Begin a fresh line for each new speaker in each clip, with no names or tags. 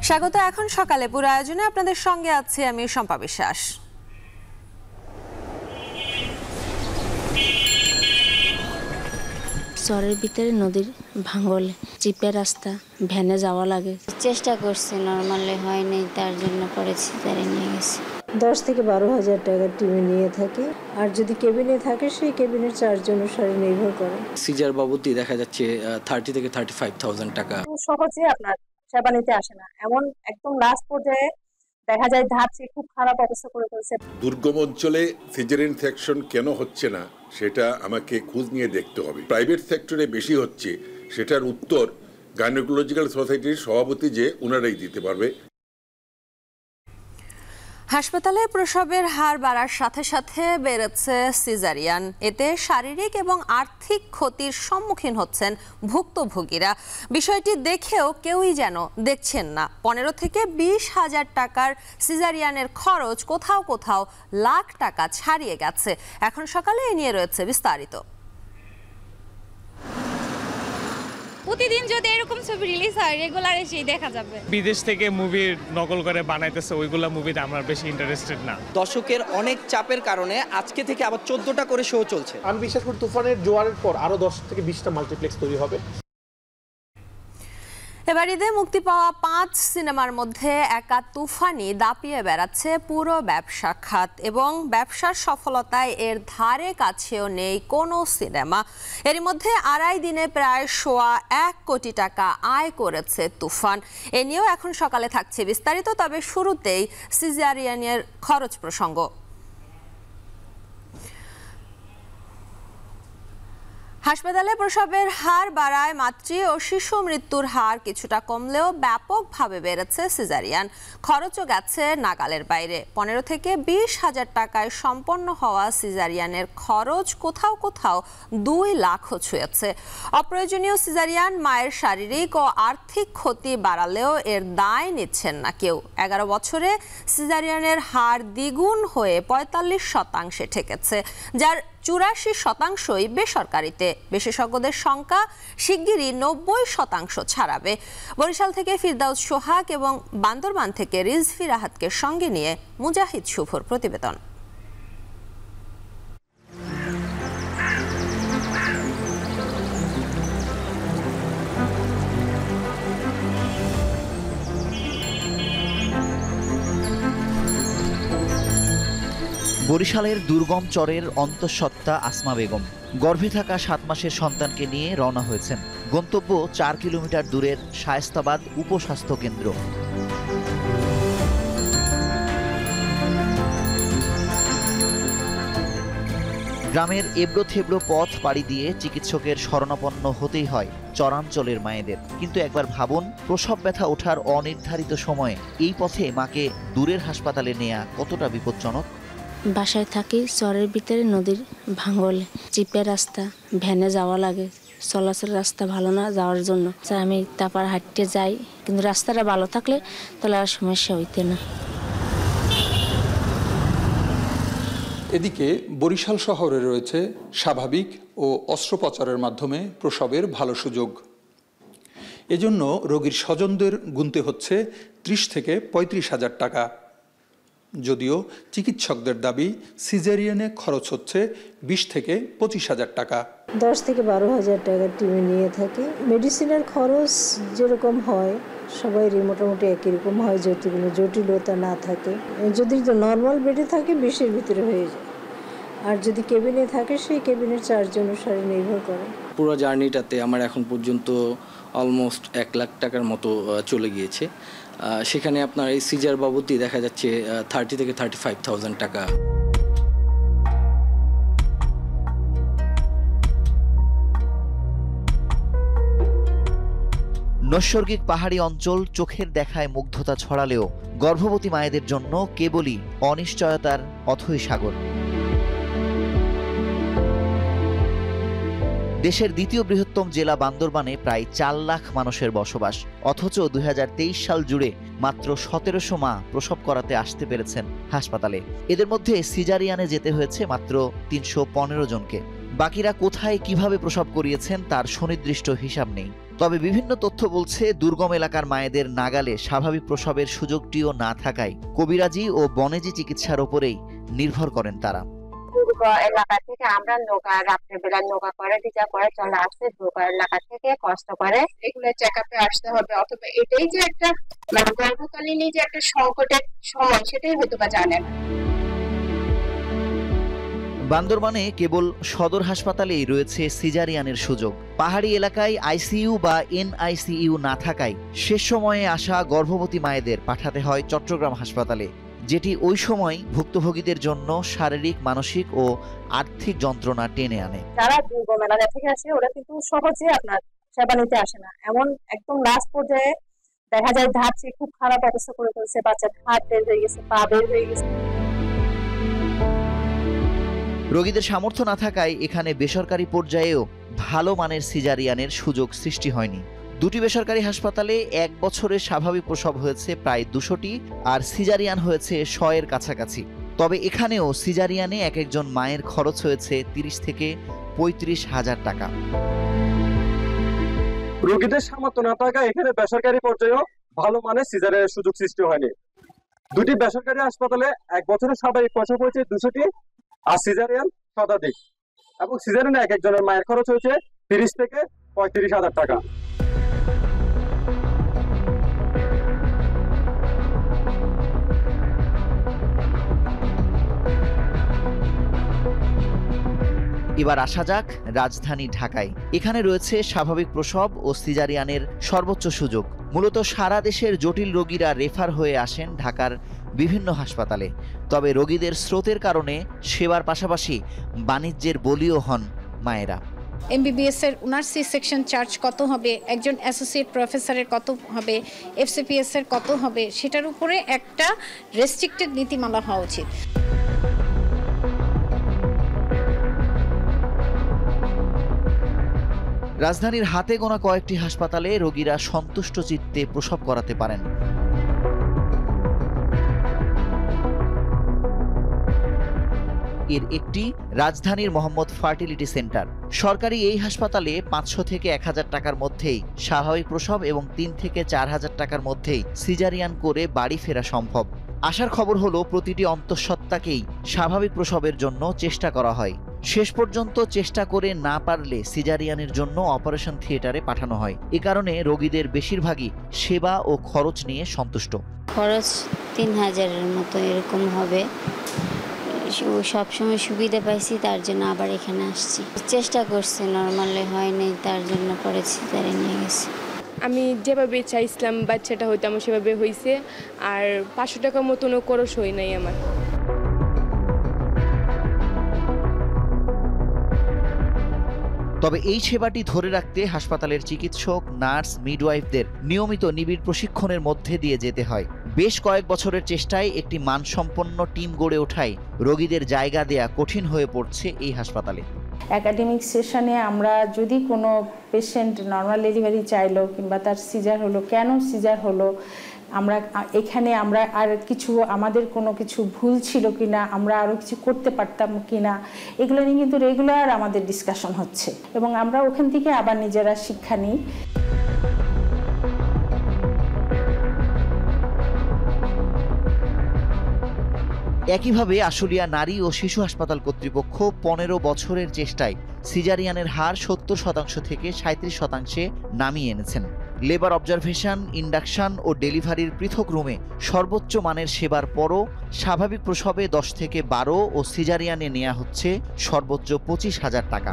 স্বাগত এখন সকালে পুরো আয়োজনে আপনাদের সঙ্গে আছি আমি শম্পা বিশ্বাস।
শহরের ভিতরে নদীর ভাঙল, চিপের রাস্তা, ভ্যানে যাওয়া লাগে।
চেষ্টা করছি, নর্মালি হয়নি, তার জন্য পরে সিজারে নিয়ে গেছি।
10 থেকে 12,000 টাকা টিমে নিয়ে থাকে, আর যদি কেবিনে থাকে সেই কেবিনের চার্জ অনুসারে নির্ভর করে।
সিজার বাবদই দেখা যাচ্ছে 30 থেকে 35,000 টাকা।
সহজে আপনার সেবা নিতে আসে না, এমন একদম লাস্ট পর্যায়ে দেখা যায় ধাপে খুব খারাপ অবস্থা করে ফেলছে।
দুর্গম অঞ্চলে সিজারিয়ান সেকশন কেন হচ্ছে না সেটা আমাকে খোঁজ নিয়ে দেখতে হবে। প্রাইভেট সেক্টরে বেশি হচ্ছে, সেটার উত্তর গাইনোকোলজিক্যাল সোসাইটির সভাপতি যে ওনারাই দিতে পারবে।
হাসপাতালে প্রসবের হার বাড়ার সাথে সাথে বেড়েছে সিজারিয়ান। এতে শারীরিক এবং আর্থিক ক্ষতির সম্মুখীন হচ্ছেন ভুক্তভোগীরা। বিষয়টি দেখেও কেউই যেন দেখছেন না। 15 থেকে 20,000 টাকার সিজারিয়ানের খরচ কোথাও কোথাও লাখ টাকা ছাড়িয়ে গেছে। এখন সকালে এ নিয়ে রয়েছে বিস্তারিত।
প্রতিদিন যদি এরকম ছবি রিলিজ হয় রেগুলার এসেই দেখা যাবে।
বিদেশ থেকে মুভি নকল করে বানাইতেছে, ওইগুলা মুভিতে আমরা বেশি ইন্টারেস্টেড না।
দর্শকের অনেক চাপের কারণে আজকে থেকে আবার 14টা করে শো চলছে।
আমি বিশ্বাস করি তুফানের জোয়ারের পর আরো 10 থেকে 20টা মাল্টিপ্লেক্স তৈরি হবে।
এবার ঈদে মুক্তি পাওয়া 5 সিনেমার মধ্যে একা তুফানি দাপিয়ে বেড়াচ্ছে পুরো ব্যবসা খাত, এবং ব্যবসার সফলতায় এর ধারে কাছেও নেই কোনো সিনেমা। এর মধ্যে 2.5 দিনে প্রায় 1.25 কোটি টাকা আয় করেছে তুফান। এ নিয়েও এখন সকালে থাকছে বিস্তারিত। তবে শুরুতেই সিজারিয়ানের খরচ প্রসঙ্গ। হাসপাতালে প্রসবের হার বাড়ায় মাতৃ ও শিশু মৃত্যুর হার কিছুটা কমলেও ব্যাপকভাবে বেড়েছে সিজারিয়ান। খরচও গেছে নাগালের বাইরে। 15 থেকে 20,000 টাকায় সম্পন্ন হওয়া সিজারিয়ানের খরচ কোথাও কোথাও 2 লাখও ছুঁয়েছে। অপ্রয়োজনীয় সিজারিয়ান মায়ের শারীরিক ও আর্থিক ক্ষতি বাড়ালেও এর দায় নিচ্ছেন না কেউ। 11 বছরে সিজারিয়ানের হার দ্বিগুণ হয়ে 45% ঠেকেছে, যার 84% বেসরকারিতে। বিশেষজ্ঞদের সংখ্যা শিগগিরই 90% ছাড়াবে। বরিশাল থেকে ফিরদাউস সোহাগ এবং বান্দরবান থেকে রিজভি রাহাতকে সঙ্গে নিয়ে মুজাহিদ শুভর প্রতিবেদন।
বরিশালের দুর্গম চরের অন্তঃসত্ত্বা আসমা বেগম গর্ভে থাকা 7 মাসের সন্তানকে নিয়ে রওনা হয়েছেন। গন্তব্য 4 কিলোমিটার দূরের শায়েস্তাবাদ উপস্বাস্থ্য কেন্দ্র। গ্রামের এবড়ো থেবড়ো পথ পাড়ি দিয়ে চিকিৎসকের শরণাপন্ন হতেই হয় চরাঞ্চলের মায়েদের। কিন্তু একবার ভাবুন, প্রসব ব্যথা ওঠার অনির্ধারিত সময়ে এই পথে মাকে দূরের হাসপাতালে নেওয়া কতটা বিপজ্জনক।
বাসায় থাকি, শহরের ভিতরে নদীর ভাঙল, চিপের রাস্তা, ভ্যানে যাওয়া লাগে। চলাচল রাস্তা ভালো না যাওয়ার জন্য। আমি তারপর হাঁটতে যাই, কিন্তু রাস্তাটা ভালো থাকলে তাহলে আর সমস্যা হইতে না।
এদিকে বরিশাল শহরে রয়েছে স্বাভাবিক ও অস্ত্রোপচারের মাধ্যমে প্রসবের ভালো সুযোগ। এজন্য রোগীর স্বজনদের গুনতে হচ্ছে 30 থেকে 35,000 টাকা। যদিও চিকিৎসকদের দাবি সিজারিয়ানে খরচ হচ্ছে 20 থেকে 25,000 টাকা।
10 থেকে 12,000 টাকা টিমে নিয়ে থাকে। মেডিসিনের খরচ যেরকম হয় সবাইরই মোটামুটি একই রকম হয়, যদি কোনো জটিলতা না থাকে। যদি নর্মাল বেডে থাকে 20-এর ভিতরে হয়ে যায়, আর যদি কেবিনে থাকে সেই কেবিনের চার্জ অনুসারে নির্ভর করে।
পুরো জার্নিটাতে আমার এখন পর্যন্ত অলমোস্ট 1 লাখ টাকার মতো চলে গিয়েছে। সেখানে আপনার এই সিজার বাবদই দেখা যাচ্ছে 30 থেকে 35,000 টাকা।
নৈসর্গিক পাহাড়ি অঞ্চল চোখের দেখায় মুগ্ধতা ছড়ালেও গর্ভবতী মায়েদের জন্য কেবলই অনিশ্চয়তার অথৈ সাগর। দেশের দ্বিতীয় বৃহত্তম জেলা বান্দরবানে প্রায় 4 লাখ মানুষের বসবাস, অথচ 2023 সাল জুড়ে মাত্র 1700 মা প্রসব করাতে আসতে পেরেছেন হাসপাতালে। এদের মধ্যে সিজারিয়ানে যেতে হয়েছে মাত্র 315 জনকে। বাকিরা কোথায় কিভাবে প্রসব করিয়েছেন তার সুনির্দিষ্ট হিসাব নেই। তবে বিভিন্ন তথ্য বলছে দুর্গম এলাকার মায়েদের নাগালে স্বাভাবিক প্রসবের সুযোগটিও না থাকায় কবিরাজি ও বনেজি চিকিৎসার উপরেই নির্ভর করেন তারা।
এলাকা থেকে আমরা নৌকা রাত্রেবেলা নৌকা করে রিজার্ভ করে চলে আসছে, দুর্গম এলাকা থেকে কষ্ট করে এগুলো চেক আপে আসতে হবে, অথবা এটাই যে একটা গর্ভকালীন যে একটা সংকটের সময় সেটাই হয়তো বা জানেন।
বান্দরবানে কেবল সদর হাসপাতালেই রয়েছে সিজারিয়ানের সুযোগ। পাহাড়ি এলাকায় আইসিইউ বা এনআইসিইউ না থাকায় শেষ সময়ে আসা গর্ভবতী মায়েদের পাঠাতে হয় চট্টগ্রাম হাসপাতালে, যেটি ওই সময় ভুক্তভোগীদের জন্য শারীরিক, মানসিক ও আর্থিক যন্ত্রণা টেনে আনে।
যারা দুর্গম এলাকা থেকে আসে ওরা কিন্তু সহজে আপনার সেবা নিতে আসে না, এমন একদম লাস্ট পর্যায়ে দেখা যায় ধাপসি খুব খারাপ অবস্থা করে ফেলছে, বাচ্চার হাত বের হয়ে গেছে, পা বের হয়ে গেছে।
রোগীদের সামর্থ্য না থাকায় এখানে বেসরকারি পর্যায়েও ভালো মানের সিজারিয়ানের সুযোগ সৃষ্টি হয়নি। দুটি বেসরকারি হাসপাতালে 1 বছরে স্বাভাবিক প্রসব হয়েছে প্রায় 200টি, আর সিজারিয়ান হয়েছে 100-এর কাছাকাছি। তবে এখানেও সিজারিয়ানে এক একজন মায়ের খরচ হয়েছে 30 থেকে 35 হাজার টাকা।
রোগীদের সামর্থ্য না থাকায় এখানে বেসরকারি পর্যায়েও ভালো মানের সিজারিয়ানের সুযোগ সৃষ্টি হয়নি। দুটি বেসরকারি হাসপাতালে 1 বছরে স্বাভাবিক প্রসব হয়েছে 200টি, আর সিজারিয়ান শতাধিক, এবং সিজারিয়ানে এক একজনের মায়ের খরচ হয়েছে 30 থেকে 35 হাজার টাকা।
এবার আসা যাক রাজধানী ঢাকায়। এখানে রয়েছে স্বাভাবিক প্রসব ও সিজারিয়ানের সর্বোচ্চ সুযোগ। মূলত সারা দেশের জটিল রোগীরা রেফার হয়ে আসেন ঢাকার বিভিন্ন হাসপাতালে। তবে রোগীদের স্রোতের কারণে সেবার পাশাপাশি বাণিজ্যের বলিও হন মায়েরা।
এমবিবিএস এর ওনার সি সেকশন চার্জ কত হবে, একজন অ্যাসোসিয়েট প্রফেসরের কত হবে, এফসিপিএস এর কত হবে, সেটার উপরে একটা রেস্ট্রিক্টেড নীতিমালা হওয়া উচিত।
রাজধানীর হাতে গোনা কয়েকটি হাসপাতালে রোগীরা সন্তুষ্ট চিত্তে প্রসব করাতে পারেন। এর একটি রাজধানীর মোহাম্মদ ফার্টিলিটি সেন্টার। সরকারি এই হাসপাতালে 500 থেকে 1000 টাকার মধ্যেই স্বাভাবিক প্রসব এবং 3 থেকে 4000 টাকার মধ্যেই সিজারিয়ান করে বাড়ি ফেরা সম্ভব। আসার খবর হলো প্রতিটি অন্তঃসত্ত্বাকেই স্বাভাবিক প্রসবের জন্য চেষ্টা করা হয়। শেষ পর্যন্ত চেষ্টা করে না পারলে সিজারিয়ানের জন্য অপারেশন থিয়েটারে পাঠানো হয়। এ কারণে রোগীদের বেশিরভাগই সেবা ও খরচ নিয়ে সন্তুষ্ট।
খরচ 3000-এর মতো এরকম হবে। সবসময় সুবিধা পাইছি, তার জন্য আবার এখানে আসছি। চেষ্টা করছি, নর্মালে হয়নি, তার জন্য পরে সিজারিয়ান নিয়ে গেছি।
আমি যেভাবে চাইছিলাম বাচ্চাটা হইতে আমার সেভাবে হয়েছে, আর 500 টাকার মতনও খরচ হয় নাই আমার।
তবে এই সেবাটি ধরে রাখতে হাসপাতালের চিকিৎসক, নার্স, মিডওয়াইফদের নিয়মিত নিবিড় প্রশিক্ষণের মধ্যে দিয়ে যেতে হয়। বেশ কয়েক বছরের চেষ্টায় একটি মানসম্পন্ন টিম গড়ে ওঠায় রোগীদের জায়গা দেয়া কঠিন হয়ে পড়ছে এই হাসপাতালে।
একাডেমিক সেশনে আমরা যদি কোনো পেশেন্ট নর্মাল ডেলিভারি চাইলো কিংবা তার সিজার হলো, কেন সিজার হলো, আমরা এখানে আমরা আর কিছু আমাদের কোনো কিছু ভুল ছিল কিনা, আমরা আরও কিছু করতে পারতাম কিনা, এগুলো নিয়ে কিন্তু রেগুলার আমাদের ডিসকাশন হচ্ছে এবং আমরা ওখান থেকে আবার নিজেরা শিক্ষা নিই।
একইভাবে আশুলিয়া নারী ও শিশু হাসপাতাল কর্তৃপক্ষ 15 বছরের চেষ্টায় সিজারিয়ানের হার 70% থেকে 37%-এ নামিয়ে এনেছেন। লেবার অবজারভেশন, ইন্ডাকশন ও ডেলিভারির পৃথক রুমে সর্বোচ্চ মানের সেবার পরও স্বাভাবিক প্রসবে 10 থেকে 12 ও সিজারিয়ানে নেওয়া হচ্ছে সর্বোচ্চ 25,000 টাকা।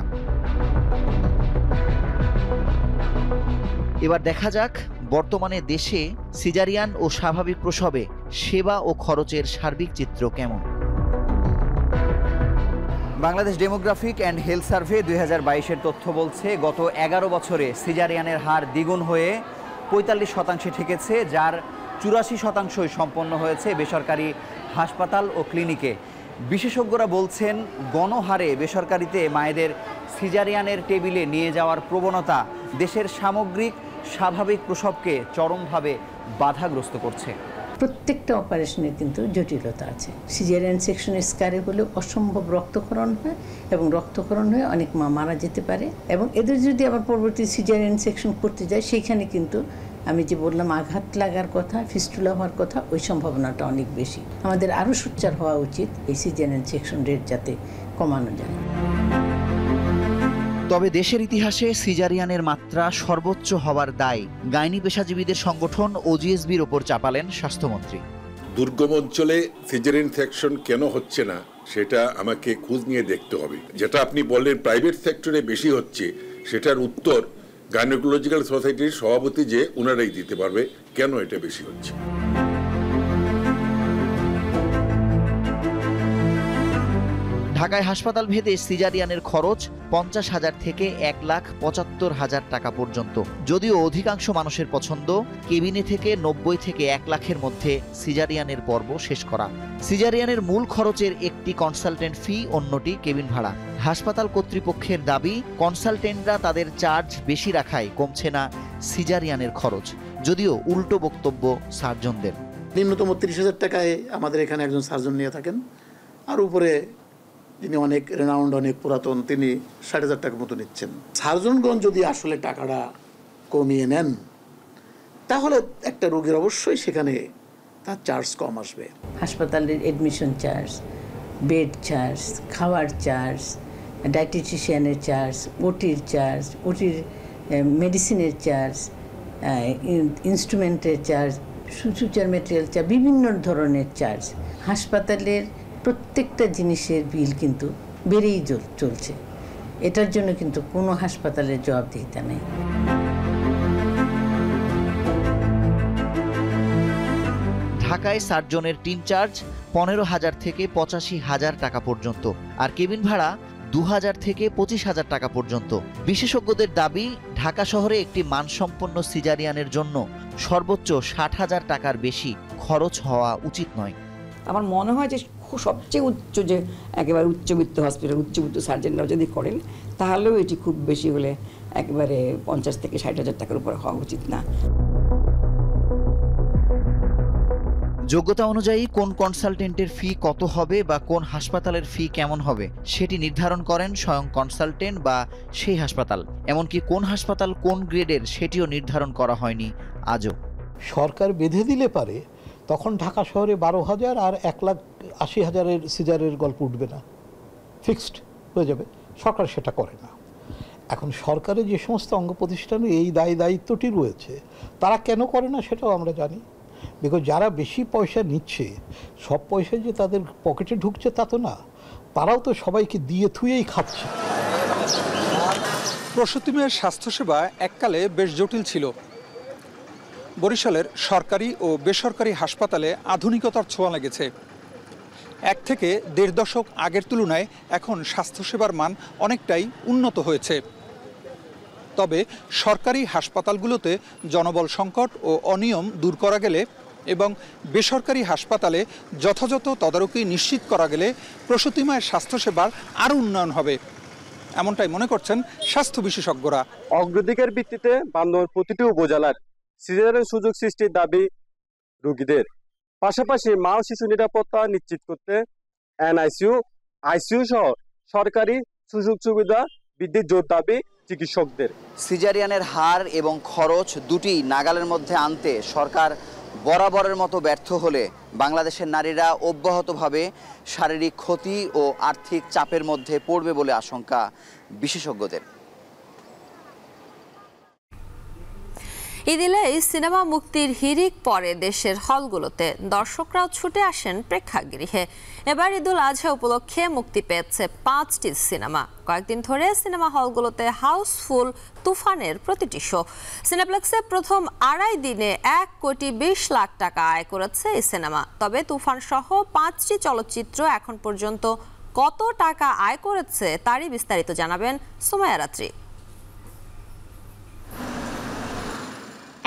এবার দেখা যাক বর্তমানে দেশে সিজারিয়ান ও স্বাভাবিক প্রসবে সেবা ও খরচের সার্বিক চিত্র কেমন।
Bangladesh demographic and health survey 2022-এর তথ্য বলছে গত 11 বছরে সিজারিয়ানের হার দ্বিগুণ হয়ে 45% ঠেকেছে, যার 84% সম্পন্ন হয়েছে বেসরকারি হাসপাতাল ও ক্লিনিকে। বিশেষজ্ঞরা বলছেন গণহারে বেসরকারিতে মায়েদের সিজারিয়ানের টেবিলে নিয়ে যাওয়ার প্রবণতা দেশের সামগ্রিক স্বাভাবিক প্রসবকে চরমভাবে বাধাগ্রস্ত করছে।
প্রত্যেকটা অপারেশনে কিন্তু জটিলতা আছে। সিজারিয়ান সেকশনের স্কারে হলে অসম্ভব রক্তক্ষরণ হয় এবং রক্তক্ষরণ হয়ে অনেক মা মারা যেতে পারে, এবং এদের যদি আবার পরবর্তী সিজারিয়ান সেকশন করতে যায় সেইখানে কিন্তু আমি যে বললাম আঘাত লাগার কথা, ফিস্টুলা হওয়ার কথা, ওই সম্ভাবনাটা অনেক বেশি। আমাদের আরও সোচ্চার হওয়া উচিত এই সিজারিয়ান সেকশন রেট যাতে কমানো যায়।
তবে দেশের ইতিহাসে সিজারিয়ানের মাত্রা সর্বোচ্চ হওয়ার দায় গাইনি পেশাজীবীদের সংগঠন ওজিএসবির ওপর চাপালেন স্বাস্থ্যমন্ত্রী।
দুর্গম অঞ্চলে সিজারিয়ান সেকশন কেন হচ্ছে না সেটা আমাকে খোঁজ নিয়ে দেখতে হবে। যেটা আপনি বললেন প্রাইভেট সেক্টরে বেশি হচ্ছে, সেটার উত্তর গাইনোকোলজিক্যাল সোসাইটির সভাপতি যে ওনারাই দিতে পারবে কেন এটা বেশি হচ্ছে।
ঢাকায় হাসপাতাল ভেদে সিজারিয়ানের খরচ 50,000 থেকে 1,75,000 টাকা পর্যন্ত। যদিও অধিকাংশ মানুষের পছন্দ কেবিনে থেকে 90 থেকে 1 লাখের মধ্যে সিজারিয়ানের পর্ব শেষ করা। সিজারিয়ানের মূল খরচের একটি কনসালটেন্ট ফি, অন্যটি কেবিন ভাড়া। হাসপাতাল কর্তৃপক্ষের দাবি কনসালটেন্টরা তাদের চার্জ বেশি রাখায় কমছে না সিজারিয়ানের খরচ, যদিও উল্টো বক্তব্য সার্জনদের।
নিম্নতম 30,000 টাকায় আমাদের এখানে একজন সার্জন নিয়ে থাকেন, আর উপরে যিনি অনেক রেনাউন্ড, অনেক পুরাতন, তিনি 60,000 টাকা মতো নিচ্ছেন। সার্জনগণ যদি আসলে টাকাটা কমিয়ে নেন তাহলে একটা রোগীর অবশ্যই সেখানে তার চার্জ কম আসবে।
হাসপাতালের এডমিশন চার্জ, বেড চার্জ, খাওয়ার চার্জ, ডায়েটিশিয়ানের চার্জ, ওটির চার্জ, ওটির মেডিসিনের চার্জ, ইনস্ট্রুমেন্টের চার্জ, সুচার মেটেরিয়াল চার্জ, বিভিন্ন ধরনের চার্জ। হাসপাতালের প্রত্যেকটা জিনিসের বিল কিন্তু বেড়েই চলছে। এটার জন্য কিন্তু কোনো হাসপাতালের জবাবদিহিতা নেই।
ঢাকায় সার্জনের টিম চার্জ 15,000 থেকে 85,000 টাকা পর্যন্ত, আর কেবিন ভাড়া 2,000 থেকে 25,000 টাকা পর্যন্ত। বিশেষজ্ঞদের দাবি ঢাকা শহরে একটি মানসম্পন্ন সিজারিয়ানের জন্য সর্বোচ্চ 60,000 টাকার বেশি খরচ হওয়া উচিত নয়।
আমার মনে হয় যে সবচেয়ে উচ্চ, যে একেবারে উচ্চবিত্ত হসপিটাল, উচ্চবিত্ত সার্জনরা যদি করেন তাহলেও এটি খুব বেশি হলে একেবারে 50 থেকে 60,000 টাকার উপরে হওয়া উচিত না।
যোগ্যতা অনুযায়ী কোন কনসালটেন্টের ফি কত হবে বা কোন হাসপাতালের ফি কেমন হবে সেটি নির্ধারণ করেন স্বয়ং কনসালটেন্ট বা সেই হাসপাতাল। এমনকি কোন হাসপাতাল কোন গ্রেডের সেটিও নির্ধারণ করা হয়নি আজও।
সরকার বেঁধে দিলে পারে তখন ঢাকা শহরে 12,000 আর 1,80,000 সিজারের গল্প উঠবে না, ফিক্সড হয়ে যাবে। সরকার সেটা করে না। এখন সরকারের যে সমস্ত অঙ্গ প্রতিষ্ঠানে এই দায়িত্বটি রয়েছে তারা কেন করে না সেটাও আমরা জানি। বিকজ যারা বেশি পয়সা নিচ্ছে, সব পয়সা যে তাদের পকেটে ঢুকছে তা তো না, তারাও তো সবাইকে দিয়ে থুয়েই খাচ্ছে।
প্রসূতি মেয়ের স্বাস্থ্যসেবা এককালে বেশ জটিল ছিল। বরিশালের সরকারি ও বেসরকারি হাসপাতালে আধুনিকতার ছোঁয়া লেগেছে। 1 থেকে 1.5 দশক আগের তুলনায় এখন স্বাস্থ্যসেবার মান অনেকটাই উন্নত হয়েছে। তবে সরকারি হাসপাতালগুলোতে জনবল সংকট ও অনিয়ম দূর করা গেলে এবং বেসরকারি হাসপাতালে যথাযথ তদারকি নিশ্চিত করা গেলে প্রসূতি মায়ের স্বাস্থ্যসেবার আরও উন্নয়ন হবে, এমনটাই মনে করছেন স্বাস্থ্য বিশেষজ্ঞরা।
অগ্রাধিকার ভিত্তিতে বান্দরবানের প্রতিটি উপজেলার সিজারের সুযোগ সৃষ্টির দাবি রোগীদের। পাশাপাশি মা ও শিশু নিরাপত্তা নিশ্চিত করতে এনআইসিইউ, আইসিইউ সহ সরকারি সুযোগ সুবিধা বৃদ্ধির জোর দাবি চিকিৎসকদের।
সিজারিয়ানের হার এবং খরচ দুটি নাগালের মধ্যে আনতে সরকার বরাবরের মতো ব্যর্থ হলে বাংলাদেশের নারীরা অব্যাহতভাবে শারীরিক ক্ষতি ও আর্থিক চাপের মধ্যে পড়বে বলে আশঙ্কা বিশেষজ্ঞদের।
ঈদ এলেই সিনেমা মুক্তির হিড়িক পরে দেশের হলগুলোতে দর্শকরাও ছুটে আসেন প্রেক্ষাগৃহে। এবার ঈদুল আজহা উপলক্ষে মুক্তি পেয়েছে 5টি সিনেমা। কয়েকদিন ধরে সিনেমা হলগুলোতে হাউসফুল তুফানের প্রতিটি শো। সিনেপ্লেক্সে প্রথম 2.5 দিনে 1,20,00,000 টাকা আয় করেছে এই সিনেমা। তবে তুফান সহ 5টি চলচ্চিত্র এখন পর্যন্ত কত টাকা আয় করেছে তারই বিস্তারিত জানাবেন সুমাইয়া রাত্রি।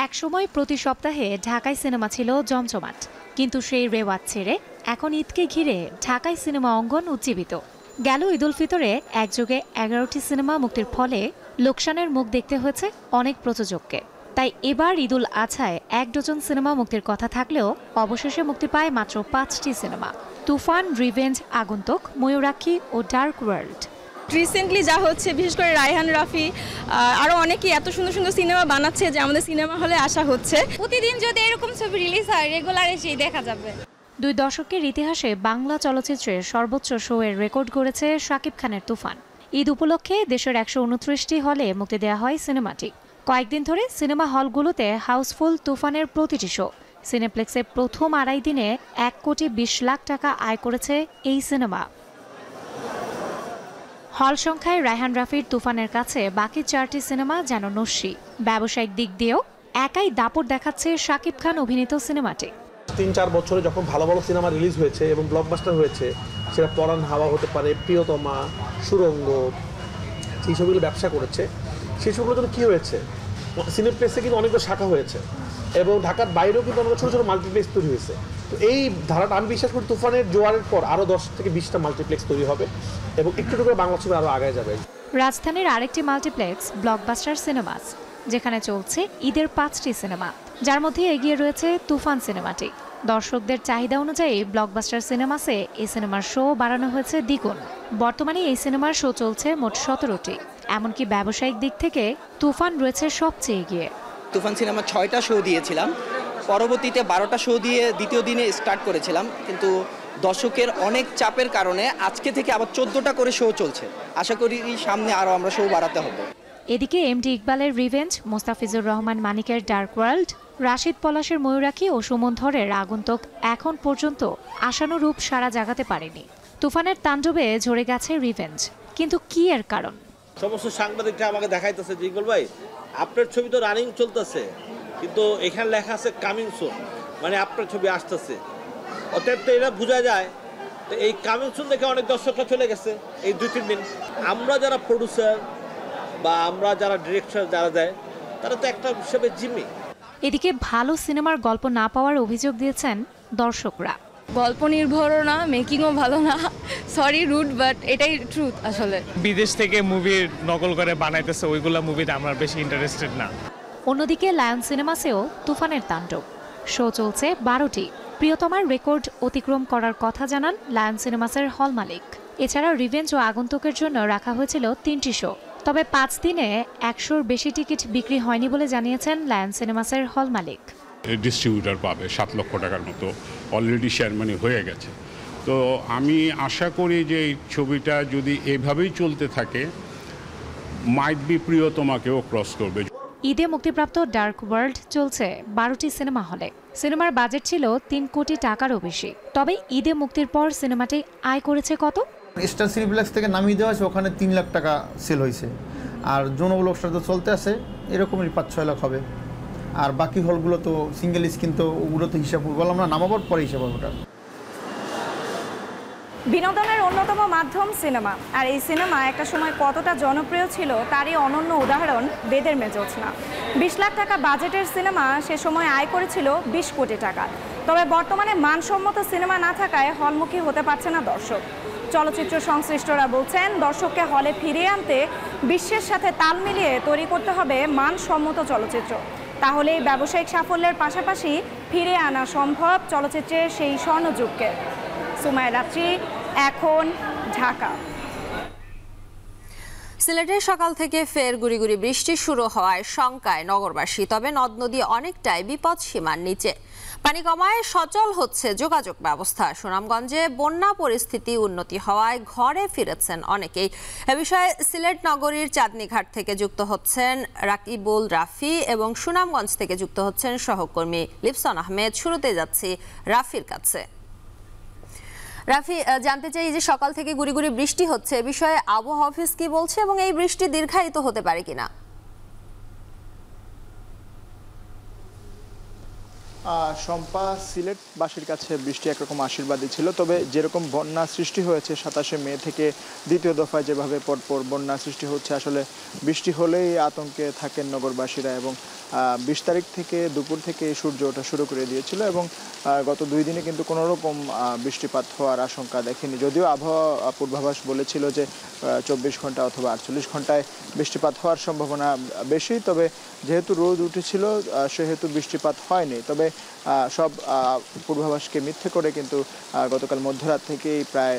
একসময় প্রতি সপ্তাহে ঢাকায় সিনেমা ছিল জমজমাট, কিন্তু সেই রেওয়াজ ছেড়ে এখন ঈদকে ঘিরে ঢাকায় সিনেমা অঙ্গন উজ্জীবিত। গেল ঈদ উল ফিতরে একযোগে 11টি সিনেমা মুক্তির ফলে লোকসানের মুখ দেখতে হয়েছে অনেক প্রযোজককে। তাই এবার ঈদুল আজহায় 1 ডজন সিনেমা মুক্তির কথা থাকলেও অবশেষে মুক্তি পায় মাত্র 5টি সিনেমা: তুফান, রিভেঞ্জ, আগন্তুক, ময়ূরাক্ষী ও ডার্ক ওয়ার্ল্ড।
রিসেন্টলি যা হচ্ছে, বিশেষ করে রায়হান রাফি আরও অনেকেই এত সুন্দর সুন্দর সিনেমা বানাচ্ছে যে আমাদের সিনেমা হলে আসা হচ্ছে।
প্রতিদিন যদি এরকম ছবি রিলিজ হয় রেগুলার এসেই দেখা যাবে।
2 দশকের ইতিহাসে বাংলা চলচ্চিত্রের সর্বোচ্চ শো এর রেকর্ড গড়েছে শাকিব খানের তুফান। ঈদ উপলক্ষে দেশের 129টি হলে মুক্তি দেওয়া হয় সিনেমাটি। কয়েকদিন ধরে সিনেমা হলগুলোতে হাউসফুল তুফানের প্রতিটি শো। সিনেপ্লেক্সে প্রথম 2.5 দিনে 1,20,00,000 টাকা আয় করেছে এই সিনেমা। হল সংখ্যায় রায়হান রাফির তুফানের কাছে বাকি 4টি সিনেমা যেন নস্যি। ব্যবসায়িক দিক দিয়েও একাই দাপট দেখাচ্ছে শাকিব খান অভিনীত সিনেমাটি।
3-4 বছরে যখন ভালো ভালো সিনেমা রিলিজ হয়েছে এবং ব্লকবাস্টার হয়েছে, সেটা পরাণ হাওয়া হতে পারে, প্রিয়তমা, সুরঙ্গ, এই সবগুলো ব্যবসা করেছে। সেই সবগুলোর জন্য কী হয়েছে, সিনেপ্লেক্সে কিন্তু অনেকগুলো শাখা হয়েছে এবং ঢাকার বাইরেও কিন্তু অনেক ছোটো ছোটো মাল্টিপ্লেক্স তৈরি হয়েছে। তো এই ধারাটা আমি বিশ্বাস করি তুফানের জোয়ারের পর আরও 10 থেকে 20টা মাল্টিপ্লেক্স তৈরি হবে এবং একটু করে বাংলা ছবি আরও আগায় যাবে।
রাজধানীর আরেকটি মাল্টিপ্লেক্স ব্লকবাস্টার সিনেমাস, যেখানে চলছে ঈদের 5টি সিনেমা, যার মধ্যে এগিয়ে রয়েছে তুফান সিনেমাটি। দর্শকদের চাহিদা অনুযায়ী ব্লকবাস্টার সিনেমাসে এই সিনেমার শো বাড়ানো হয়েছে দ্বিগুণ। বর্তমানে এই সিনেমার শো চলছে মোট 17টি। এমনকি ব্যবসায়িক দিক থেকে তুফান রয়েছে সবচেয়ে এগিয়ে।
তুফান সিনেমা 6টা শো দিয়েছিলাম, পরবর্তীতে 12টা শো দিয়ে দ্বিতীয় দিনে স্টার্ট করেছিলাম, কিন্তু দর্শকের অনেক চাপের কারণে আজকে থেকে আবার 14টা করে শো চলছে। আশা করি সামনে আরও আমরা শো বাড়াতে হবে।
এদিকে এমডি ইকবালের রিভেঞ্জ, মোস্তাফিজুর রহমান মানিকের ডার্ক ওয়ার্ল্ড, রাশিদ পলাশের ময়ূরাক্ষী ও সুমন ধরের আগন্তুক এখন পর্যন্ত আশানুরূপ সাড়া জাগাতে পারেনি। তুফানের তাণ্ডবে ঝরে গেছে রিভেঞ্জ, কিন্তু কি এর কারণ?
সমস্ত সাংবাদিকরা আমাকে দেখাইতেছে যে ইকবাল ভাই আপনার ছবি তো রানিং চলতেছে, কিন্তু এখানে লেখা আছে কামিং সুন, মানে আপনার ছবি আসতেছে। অতএব তো এটা বোঝা যায় তো এই কামিং সুন দেখে অনেক দর্শকরা চলে গেছে এই 2-3 দিন। আমরা যারা প্রডিউসার বা আমরা যারা ডিরেক্টর যারা দেয় তারা তো একটা হিসেবে জিম্মি।
এদিকে ভালো সিনেমার গল্প না পাওয়ার অভিযোগ দিয়েছেন দর্শকরা।
গল্প নির্ভরও না, মেকিংও ভালো না। সরি রুড, বাট এটাই ট্রুথ। আসলে
বিদেশ থেকে মুভি নকল করে বানাইতেছে, ওইগুলা মুভিতে আমরা বেশি ইন্টারেস্টেড না।
অন্যদিকে লায়ন সিনেমাসেও তুফানের তাণ্ডব। শো চলছে 12টি। প্রিয়তমার রেকর্ড অতিক্রম করার কথা জানান লায়ন সিনেমাসের হল মালিক। এছাড়া রিভেঞ্জ ও আগন্তুকের জন্য রাখা হয়েছিল 3টি শো। তবে 5 দিনে 100-র বেশি টিকিট বিক্রি হয়নি বলে জানিয়েছেন লায়ন সিনেমাসের হল মালিক।
ডিস্ট্রিবিউটর পাবে 7 লক্ষ টাকার মতো, অলরেডি শেয়ার মানি হয়ে গেছে। তো আমি আশা করি যে এই ছবিটা যদি এভাবেই চলতে থাকে, মাইট বি প্রিয়তমাকেও ক্রস করবে।
ঈদে মুক্তিপ্রাপ্ত ডার্ক ওয়ার্ল্ড চলছে 12টি সিনেমা হলে। সিনেমার বাজেট ছিল 3 কোটি টাকারও বেশি। তবে ঈদে মুক্তির পর সিনেমাটি আয় করেছে কত?
স্টার সিনেপ্লেক্স থেকে নামিয়ে দেওয়া হয়েছে, ওখানে 3 লাখ টাকা সেল হয়েছে। আর জোন ব্লকস্টার তো চলতে আছে, এরকমই 5-6 লাখ হবে। আর বাকি হলগুলো তো সিঙ্গেল স্ক্রিন, তো ওগুলো তো হিসাব বললাম না, নামাবার পরে হিসাব হবে ওটা।
বিনোদনের অন্যতম মাধ্যম সিনেমা, আর এই সিনেমা একটা সময় কতটা জনপ্রিয় ছিল তারই অনন্য উদাহরণ বেদের মেয়ে জ্যোৎস্না। 20 লাখ টাকা বাজেটের সিনেমা সে সময় আয় করেছিল 20 কোটি টাকা। তবে বর্তমানে মানসম্মত সিনেমা না থাকায় হলমুখী হতে পারছে না দর্শক। চলচ্চিত্র সংশ্লিষ্টরা বলছেন, দর্শককে হলে ফিরিয়ে আনতে বিশ্বের সাথে তাল মিলিয়ে তৈরি করতে হবে মানসম্মত চলচ্চিত্র। তাহলেই ব্যবসায়িক সাফল্যের পাশাপাশি ফিরে আনা সম্ভব চলচ্চিত্রের সেই স্বর্ণযুগকে। সুমাইয়া রাত্রি, এখন, ঢাকা।
সিলেটে সকাল থেকে ফের গুড়ি গুড়ি বৃষ্টি শুরু হওয়ায় শঙ্কায় নগরবাসী। তবে নদ নদী অনেকটাই বিপদ সীমার নিচে। পানি কমায় সচল হচ্ছে যোগাযোগ ব্যবস্থা। সুনামগঞ্জে বন্যা পরিস্থিতি উন্নতি হওয়ায় ঘরে ফিরেছেন অনেকেই। এ বিষয়ে সিলেট নগরীর চাঁদনীঘাট থেকে যুক্ত হচ্ছেন রাকিবুল রাফি এবং সুনামগঞ্জ থেকে যুক্ত হচ্ছেন সহকর্মী লিপসন আহমেদ। শুরুতে যাচ্ছি রাফির কাছে। রাফি, জানতে চাই যে সকাল থেকে গুড়ি গুড়ি বৃষ্টি হচ্ছে, এ বিষয়ে আবহাওয়া অফিস কি বলছে এবং এই বৃষ্টি দীর্ঘায়িত হতে পারে কিনা?
শম্পা, সিলেটবাসীর কাছে বৃষ্টি একরকম আশীর্বাদই ছিল, তবে যেরকম বন্যা সৃষ্টি হয়েছে 27শে মে থেকে দ্বিতীয় দফায় যেভাবে পরপর বন্যা সৃষ্টি হচ্ছে, আসলে বৃষ্টি হলেই আতঙ্কে থাকেন নগরবাসীরা। এবং 20 তারিখ থেকে দুপুর থেকে সূর্য ওঠা শুরু করে দিয়েছিল এবং গত 2 দিনে কিন্তু কোনো রকম বৃষ্টিপাত হওয়ার আশঙ্কা দেখেনি। যদিও আবহাওয়া পূর্বাভাস বলেছিল যে 24 ঘন্টা অথবা 48 ঘন্টায় বৃষ্টিপাত হওয়ার সম্ভাবনা বেশি, তবে যেহেতু রোদ উঠেছিল সেহেতু বৃষ্টিপাত হয়নি। তবে সব পূর্বাভাসকে মিথ্যে করে কিন্তু গতকাল মধ্যরাত থেকেই প্রায়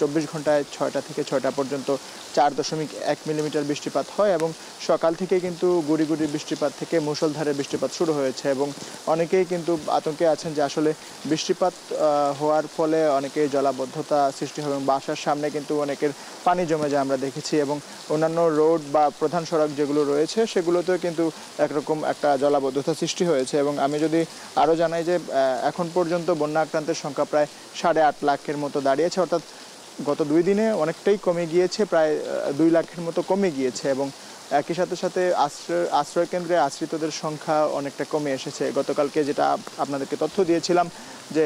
24 ঘন্টায় 6টা থেকে 6টা পর্যন্ত 4.1 মিলিমিটার বৃষ্টিপাত হয় এবং সকাল থেকে কিন্তু গুড়ি গুড়ি বৃষ্টিপাত থেকে মুষলধারে বৃষ্টিপাত শুরু হয়েছে। এবং অনেকেই কিন্তু আতঙ্কে আছেন যে আসলে বৃষ্টিপাত হওয়ার ফলে অনেকেই জলাবদ্ধতা সৃষ্টি হবে এবং বাসার সামনে কিন্তু অনেকের পানি জমে যায় আমরা দেখেছি। এবং অন্যান্য রোড বা প্রধান সড়ক যেগুলো রয়েছে সেগুলোতেও কিন্তু একরকম একটা জলাবদ্ধতা সৃষ্টি হয়েছে। এবং আমি যদি আরও জানাই যে এখন পর্যন্ত বন্যা আক্রান্তের সংখ্যা প্রায় 8.5 লাখের মতো দাঁড়িয়েছে, অর্থাৎ গত 2 দিনে অনেকটাই কমে গিয়েছে, প্রায় 2 লাখের মতো কমে গিয়েছে। এবং একই সাথে সাথে আশ্রয় কেন্দ্রে আশ্রিতদের সংখ্যা অনেকটা কমে এসেছে। গতকালকে যেটা আপনাদেরকে তথ্য দিয়েছিলাম যে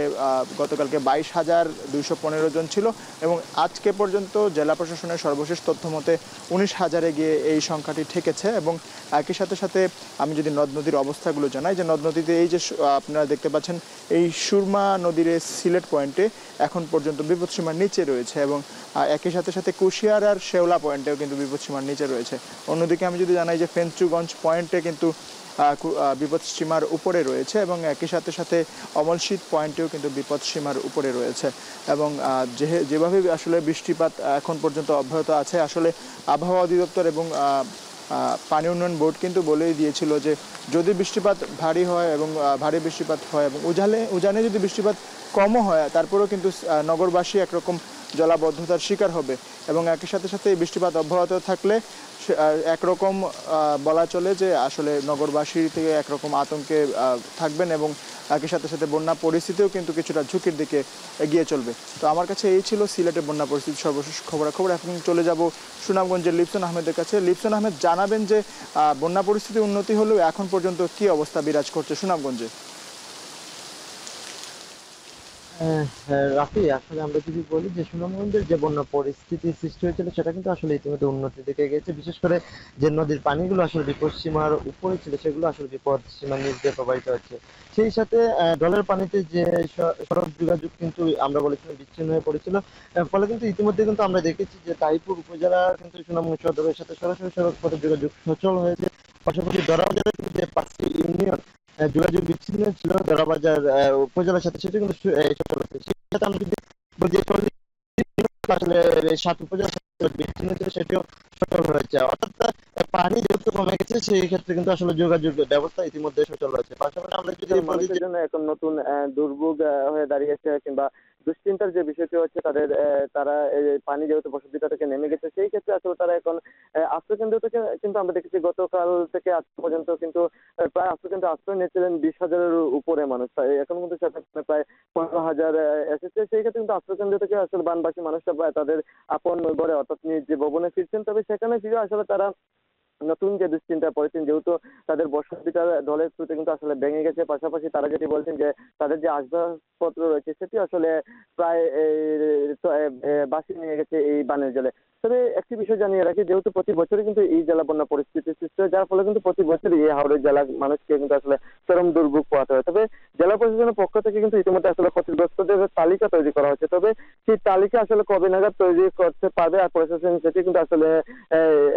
গতকালকে 22,215 জন ছিল এবং আজকে পর্যন্ত জেলা প্রশাসনের সর্বশেষ তথ্য মতে 19,000-এ গিয়ে এই সংখ্যাটি ঠেকেছে। এবং একই সাথে সাথে আমি যদি নদ নদীর অবস্থাগুলো জানাই, যে নদ নদীতে এই যে আপনারা দেখতে পাচ্ছেন এই সুরমা নদীর সিলেট পয়েন্টে এখন পর্যন্ত বিপদসীমার নিচে রয়েছে এবং একই সাথে সাথে কুশিয়ার আর শেওলা পয়েন্টেও কিন্তু বিপদসীমার নিচে রয়েছে। অন্যদিকে আমি যদি জানাই যে ফেঞ্চুগঞ্জ পয়েন্টে কিন্তু বিপদসীমার উপরে রয়েছে এবং একই সাথে সাথে অমলশীত পয়েন্টেও কিন্তু বিপদসীমার উপরে রয়েছে। এবং যেভাবে আসলে বৃষ্টিপাত এখন পর্যন্ত অব্যাহত আছে, আসলে আবহাওয়া অধিদপ্তর এবং পানি উন্নয়ন বোর্ড কিন্তু বলেই দিয়েছিল যে যদি বৃষ্টিপাত ভারী হয় এবং ভারী বৃষ্টিপাত হয় এবং উজানে যদি বৃষ্টিপাত কমও হয়, তারপরেও কিন্তু নগরবাসী একরকম জলাবদ্ধতার শিকার হবে। এবং একই সাথে সাথে এই বৃষ্টিপাত অব্যাহত থাকলে একরকম বলা চলে যে আসলে নগরবাসী থেকে একরকম আতঙ্কে থাকবেন এবং একই সাথে সাথে বন্যা পরিস্থিতিও কিন্তু কিছুটা ঝুঁকির দিকে এগিয়ে চলবে। তো আমার কাছে এই ছিল সিলেটের বন্যা পরিস্থিতি সর্বশেষ খবরাখবর। এখন চলে যাব সুনামগঞ্জের লিপসন আহমেদের কাছে। লিপসন আহমেদ, জানাবেন যে বন্যা পরিস্থিতি উন্নতি হলেও এখন পর্যন্ত কি অবস্থা বিরাজ করছে সুনামগঞ্জে?
রাফি, আসলে আমরা যদি বলি যে সুনামগঞ্জের যে বন্যা পরিস্থিতি সৃষ্টি হয়েছিল সেটা কিন্তু আসলে ইতিমধ্যে উন্নতির দিকে গেছে। বিশেষ করে যে নদীর পানিগুলো আসলে বিপদসীমার উপরে ছিল সেগুলো আসলে বিপদসীমার নিচ দিয়ে প্রবাহিত হচ্ছে। সেই সাথে ডলের পানিতে যে সড়ক যোগাযোগ কিন্তু আমরা বলেছিলাম বিচ্ছিন্ন হয়ে পড়েছিল, ফলে কিন্তু ইতিমধ্যে কিন্তু আমরা দেখেছি যে তাহিরপুর উপজেলা কিন্তু সুনামগঞ্জ সদরের সাথে সরাসরি সড়ক পথে যোগাযোগ সচল হয়েছে। পাশাপাশি দরাবাজারের যে 5টি ইউনিয়ন যোগাযোগ বিচ্ছিন্ন ছিল দরাবাজার উপজেলার সাথে, সেটা কিন্তু সচল হচ্ছে। সেই সাথে আমরা যদি আসলে 7 উপজেলার সাথে বিচ্ছিন্ন ছিল সেটিও সচল হয়েছে। অর্থাৎ পানি যেহেতু কমে গেছে সেই ক্ষেত্রে কিন্তু আসলে যোগাযোগ ব্যবস্থা ইতিমধ্যে সচল হয়েছে। পাশাপাশি আমরা যদি
মানুষের জন্য এখন নতুন দুর্ভোগ হয়ে দাঁড়িয়েছে কিংবা দুশ্চিন্তার যে বিষয়টি হচ্ছে তারা পানি যেহেতু বসতিটা থেকে নেমে গেছে, সেই ক্ষেত্রে আসলে তারা এখন আশ্রয়কেন্দ্র থেকে কিন্তু আমরা দেখেছি গতকাল থেকে আজ পর্যন্ত কিন্তু প্রায় আশ্রয়কেন্দ্রে আশ্রয় নিয়েছিলেন 20,000-এর উপরে মানুষ। এখন কিন্তু সেটা প্রায় 15,000 এসেছে। সেই ক্ষেত্রে কিন্তু আশ্রয়কেন্দ্র থেকে আসলে বানবাসী মানুষরা প্রায় তাদের আপন ঘরে অর্থাৎ নিজ যে ভবনে ফিরছেন, তবে সেখানে ফিরে আসলে তারা নতুন যে দুশ্চিন্তা পড়েছেন, যেহেতু তাদের বসতিটা ঢলের থ্রুতে কিন্তু আসলে ভেঙে গেছে। পাশাপাশি তারা যেটি বলছেন যে তাদের যে আসবাবপত্র রয়েছে সেটি আসলে প্রায় ভাসিয়ে নিয়ে গেছে এই বানের জলে। তবে একটি বিষয় জানিয়ে রাখি, যেহেতু প্রতি বছরই কিন্তু এই জেলা বন্যা পরিস্থিতি সৃষ্টি হয়, যার ফলে কিন্তু প্রতি বছরই এই হাওড়ের জেলার মানুষকে কিন্তু আসলে চরম দুর্ভোগ পোহাতে হয়। তবে জেলা প্রশাসনের পক্ষ থেকে কিন্তু ইতিমধ্যে আসলে ক্ষতিগ্রস্তদের তালিকা তৈরি করা হচ্ছে। তবে সেই তালিকা আসলে কবে নাগাদ তৈরি করতে পারবে আর প্রশাসন সেটি কিন্তু আসলে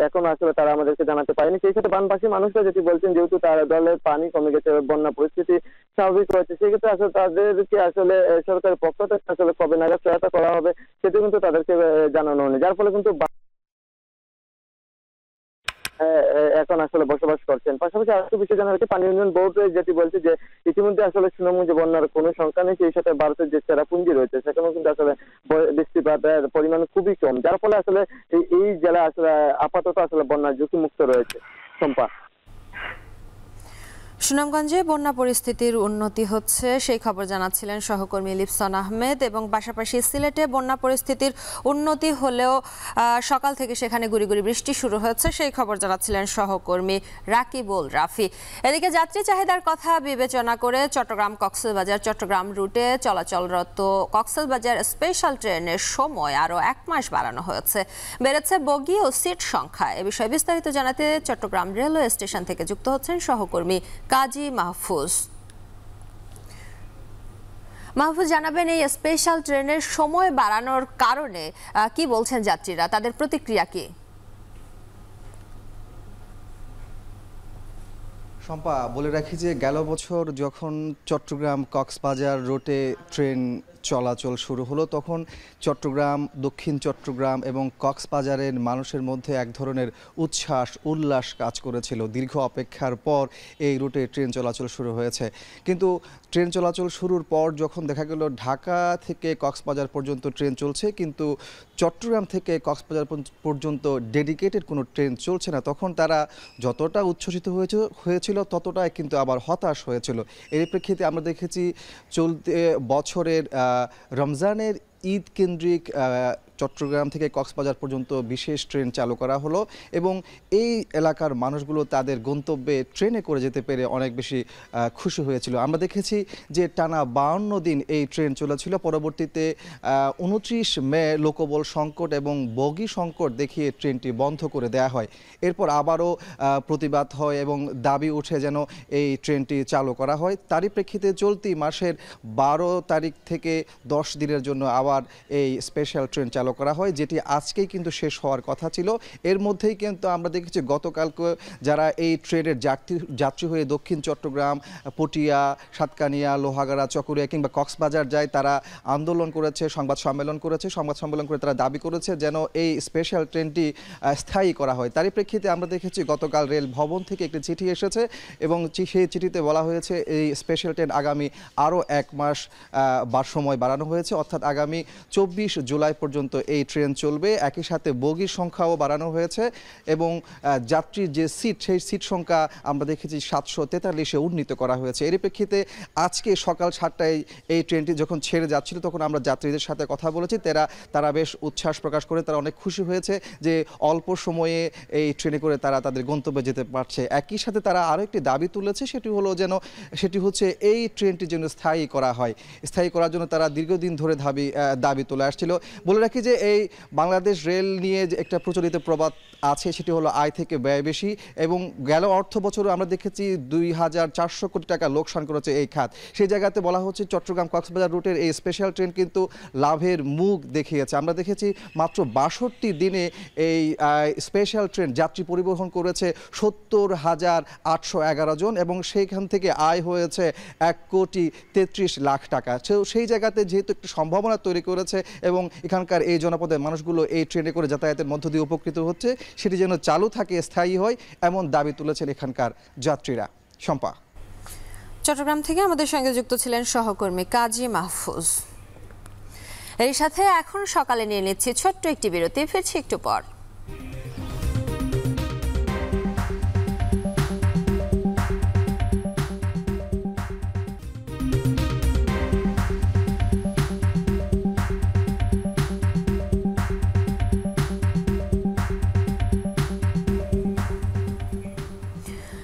এখন আসলে তারা আমাদেরকে জানাতে পারেনি। সেই ক্ষেত্রে বানবাসী মানুষরা যেটি বলছেন, যেহেতু তার দলের পানি কমে গেছে, বন্যা পরিস্থিতি স্বাভাবিক হয়েছে, সেই ক্ষেত্রে আসলে তাদেরকে আসলে সরকারের পক্ষ থেকে আসলে কবে নাগাদ সহায়তা করা হবে সেটি কিন্তু তাদেরকে জানানো হয়নি, যার ফলে কিন্তু এখন আসলে বসবাস করছেন। পাশাপাশি আরেকটা বিষয় জানা হয়েছে, পানি উন্নয়ন বোর্ড যেটি বলছে যে ইতিমধ্যে আসলে সুনামগঞ্জে বন্যার কোনো সংখ্যা নেই। সেই সাথে ভারতের যে চেরাপুঞ্জি রয়েছে সেখানেও কিন্তু আসলে বৃষ্টিপাতের পরিমাণ খুবই কম, যার ফলে আসলে এই জেলা আসলে আপাতত আসলে বন্যার ঝুঁকি মুক্ত রয়েছে। সম্পা।
সুনামগঞ্জে বন্যা পরিস্থিতির উন্নতি হচ্ছে সেই খবর জানাচ্ছিলেন সহকর্মী লিপসন আহমেদ এবং পাশাপাশি সিলেটে বন্যা পরিস্থিতির উন্নতি হলেও সকাল থেকে সেখানে গুড়ি গুড়ি বৃষ্টি শুরু হয়েছে সেই খবর জানাচ্ছিলেন সহকর্মী রাকিবুল রাফি। এদিকে যাত্রী চাহিদার কথা বিবেচনা করে চট্টগ্রাম কক্সবাজার চট্টগ্রাম রুটে চলাচলরত কক্সবাজার স্পেশাল ট্রেনের সময় আরও 1 মাস বাড়ানো হয়েছে। বেড়েছে বগি ও সিট সংখ্যা। এ বিষয়ে বিস্তারিত জানাতে চট্টগ্রাম রেলওয়ে স্টেশন থেকে যুক্ত হচ্ছেন সহকর্মী কাজী মাহফুজ। মাহফুজ, জানাবেন এই স্পেশাল ট্রেনের সময় বাড়ানোর কারণে কি বলছেন যাত্রীরা, তাদের প্রতিক্রিয়া কি?
শম্পা, বলে রাখি যে গেল বছর যখন চট্টগ্রাম কক্সবাজার রুটে ট্রেন চলাচল শুরু হলো তখন চট্টগ্রাম, দক্ষিণ চট্টগ্রাম এবং কক্সবাজারের মানুষের মধ্যে এক ধরনের উচ্ছ্বাস উল্লাস কাজ করেছিল। দীর্ঘ অপেক্ষার পর এই রুটে ট্রেন চলাচল শুরু হয়েছে। কিন্তু ট্রেন চলাচল শুরুর পর যখন দেখা গেল ঢাকা থেকে কক্সবাজার পর্যন্ত ট্রেন চলছে কিন্তু চট্টগ্রাম থেকে কক্সবাজার পর্যন্ত ডেডিকেটেড কোনো ট্রেন চলছে না, তখন তারা যতটা উচ্ছ্বসিত হয়েছিল ততটাই কিন্তু আবার হতাশ হয়েছিল। এর প্রেক্ষিতে আমরা দেখেছি চলতে বছরের রমজানের ঈদ কেন্দ্রিক চট্টগ্রাম থেকে কক্সবাজার পর্যন্ত বিশেষ ট্রেন চালু করা হলো এবং এই এলাকার মানুষগুলো তাদের গন্তব্যে ট্রেনে করে যেতে পেরে অনেক বেশি খুশি হয়েছিল। আমরা দেখেছি যে টানা 52 দিন এই ট্রেন চলেছিল। পরবর্তীতে 29 মে লোকবল সংকট এবং বগি সংকট দেখিয়ে ট্রেনটি বন্ধ করে দেওয়া হয়। এরপর আবারও প্রতিবাদ হয় এবং দাবি উঠে যেন এই ট্রেনটি চালু করা হয়। তারই প্রেক্ষিতে চলতি মাসের 12 তারিখ থেকে 10 দিনের জন্য আবার এই স্পেশাল ট্রেন চালু করা হয়, যেটি আজকেই কিন্তু শেষ হওয়ার কথা ছিল। এর মধ্যেই কিন্তু আমরা দেখেছি গতকালকে যারা এই ট্রেনের যাত্রী হয়ে দক্ষিণ চট্টগ্রাম, পটিয়া, সাতকানিয়া, লোহাগাড়া, চকরিয়া কিংবা কক্সবাজার যায় তারা আন্দোলন করেছে, সংবাদ সম্মেলন করেছে। সংবাদ সম্মেলন করে তারা দাবি করেছে যেন এই স্পেশাল ট্রেনটি স্থায়ী করা হয়। তারই প্রেক্ষিতে আমরা দেখেছি গতকাল রেল ভবন থেকে একটি চিঠি এসেছে এবং সেই চিঠিতে বলা হয়েছে এই স্পেশাল ট্রেন আগামী আরও 1 মাস সময় বাড়ানো হয়েছে, অর্থাৎ আগামী 24 জুলাই পর্যন্ত এই ট্রেন চলবে। একই সাথে বগির সংখ্যাও বাড়ানো হয়েছে এবং যাত্রীর যে সিট সেই সিট সংখ্যা আমরা দেখেছি 743-এ উন্নীত করা হয়েছে। এর প্রেক্ষিতে আজকে সকাল 7টায় এই ট্রেনটি যখন ছেড়ে যাচ্ছিল তখন আমরা যাত্রীদের সাথে কথা বলেছি। তারা বেশ উচ্ছ্বাস প্রকাশ করে তারা অনেক খুশি হয়েছে যে অল্প সময়ে এই ট্রেনে করে তারা তাদের গন্তব্যে যেতে পারছে। একই সাথে তারা আরও একটি দাবি তুলেছে, সেটি হচ্ছে এই ট্রেনটি যেন স্থায়ী করা হয়। স্থায়ী করার জন্য তারা দীর্ঘদিন ধরে দাবি তুলে আসছিল। বলে রাখি যে এই বাংলাদেশ রেল নিয়ে যে একটা প্রচলিত প্রবাদ আছে সেটি হলো আয় থেকে ব্যয় বেশি, এবং গেল অর্থ বছরে আমরা দেখেছি 2400 কোটি টাকা লোকসান করেছে এই খাত। সেই জায়গাতে বলা হচ্ছে চট্টগ্রাম কক্সবাজার রুটের এই স্পেশাল ট্রেন কিন্তু লাভের মুখ দেখিয়েছে। আমরা দেখেছি মাত্র 62 দিনে এই স্পেশাল ট্রেন যাত্রী পরিবহন করেছে 70,811 জন এবং সেইখান থেকে আয় হয়েছে 1,33,00,000 টাকা। সেই জায়গাতে যেহেতু একটি সম্ভাবনা তৈরি করেছে এবং এখানকার এই জনপদের মানুষগুলো এই ট্রেনে করে যাতায়াতের মধ্য দিয়ে উপকৃত হচ্ছে, সেটি যেন চালু থাকে, স্থায়ী হয়, এমন দাবি তুলেছেন এখানকার যাত্রীরা। শম্পা,
চট্টগ্রাম থেকে আমাদের সঙ্গে যুক্ত ছিলেন সহকর্মী কাজী মাহফুজ। এর সাথে এখন সকালে নিয়ে নিচ্ছি ছোট্ট একটি বিরতি, ফিরছি একটু পর।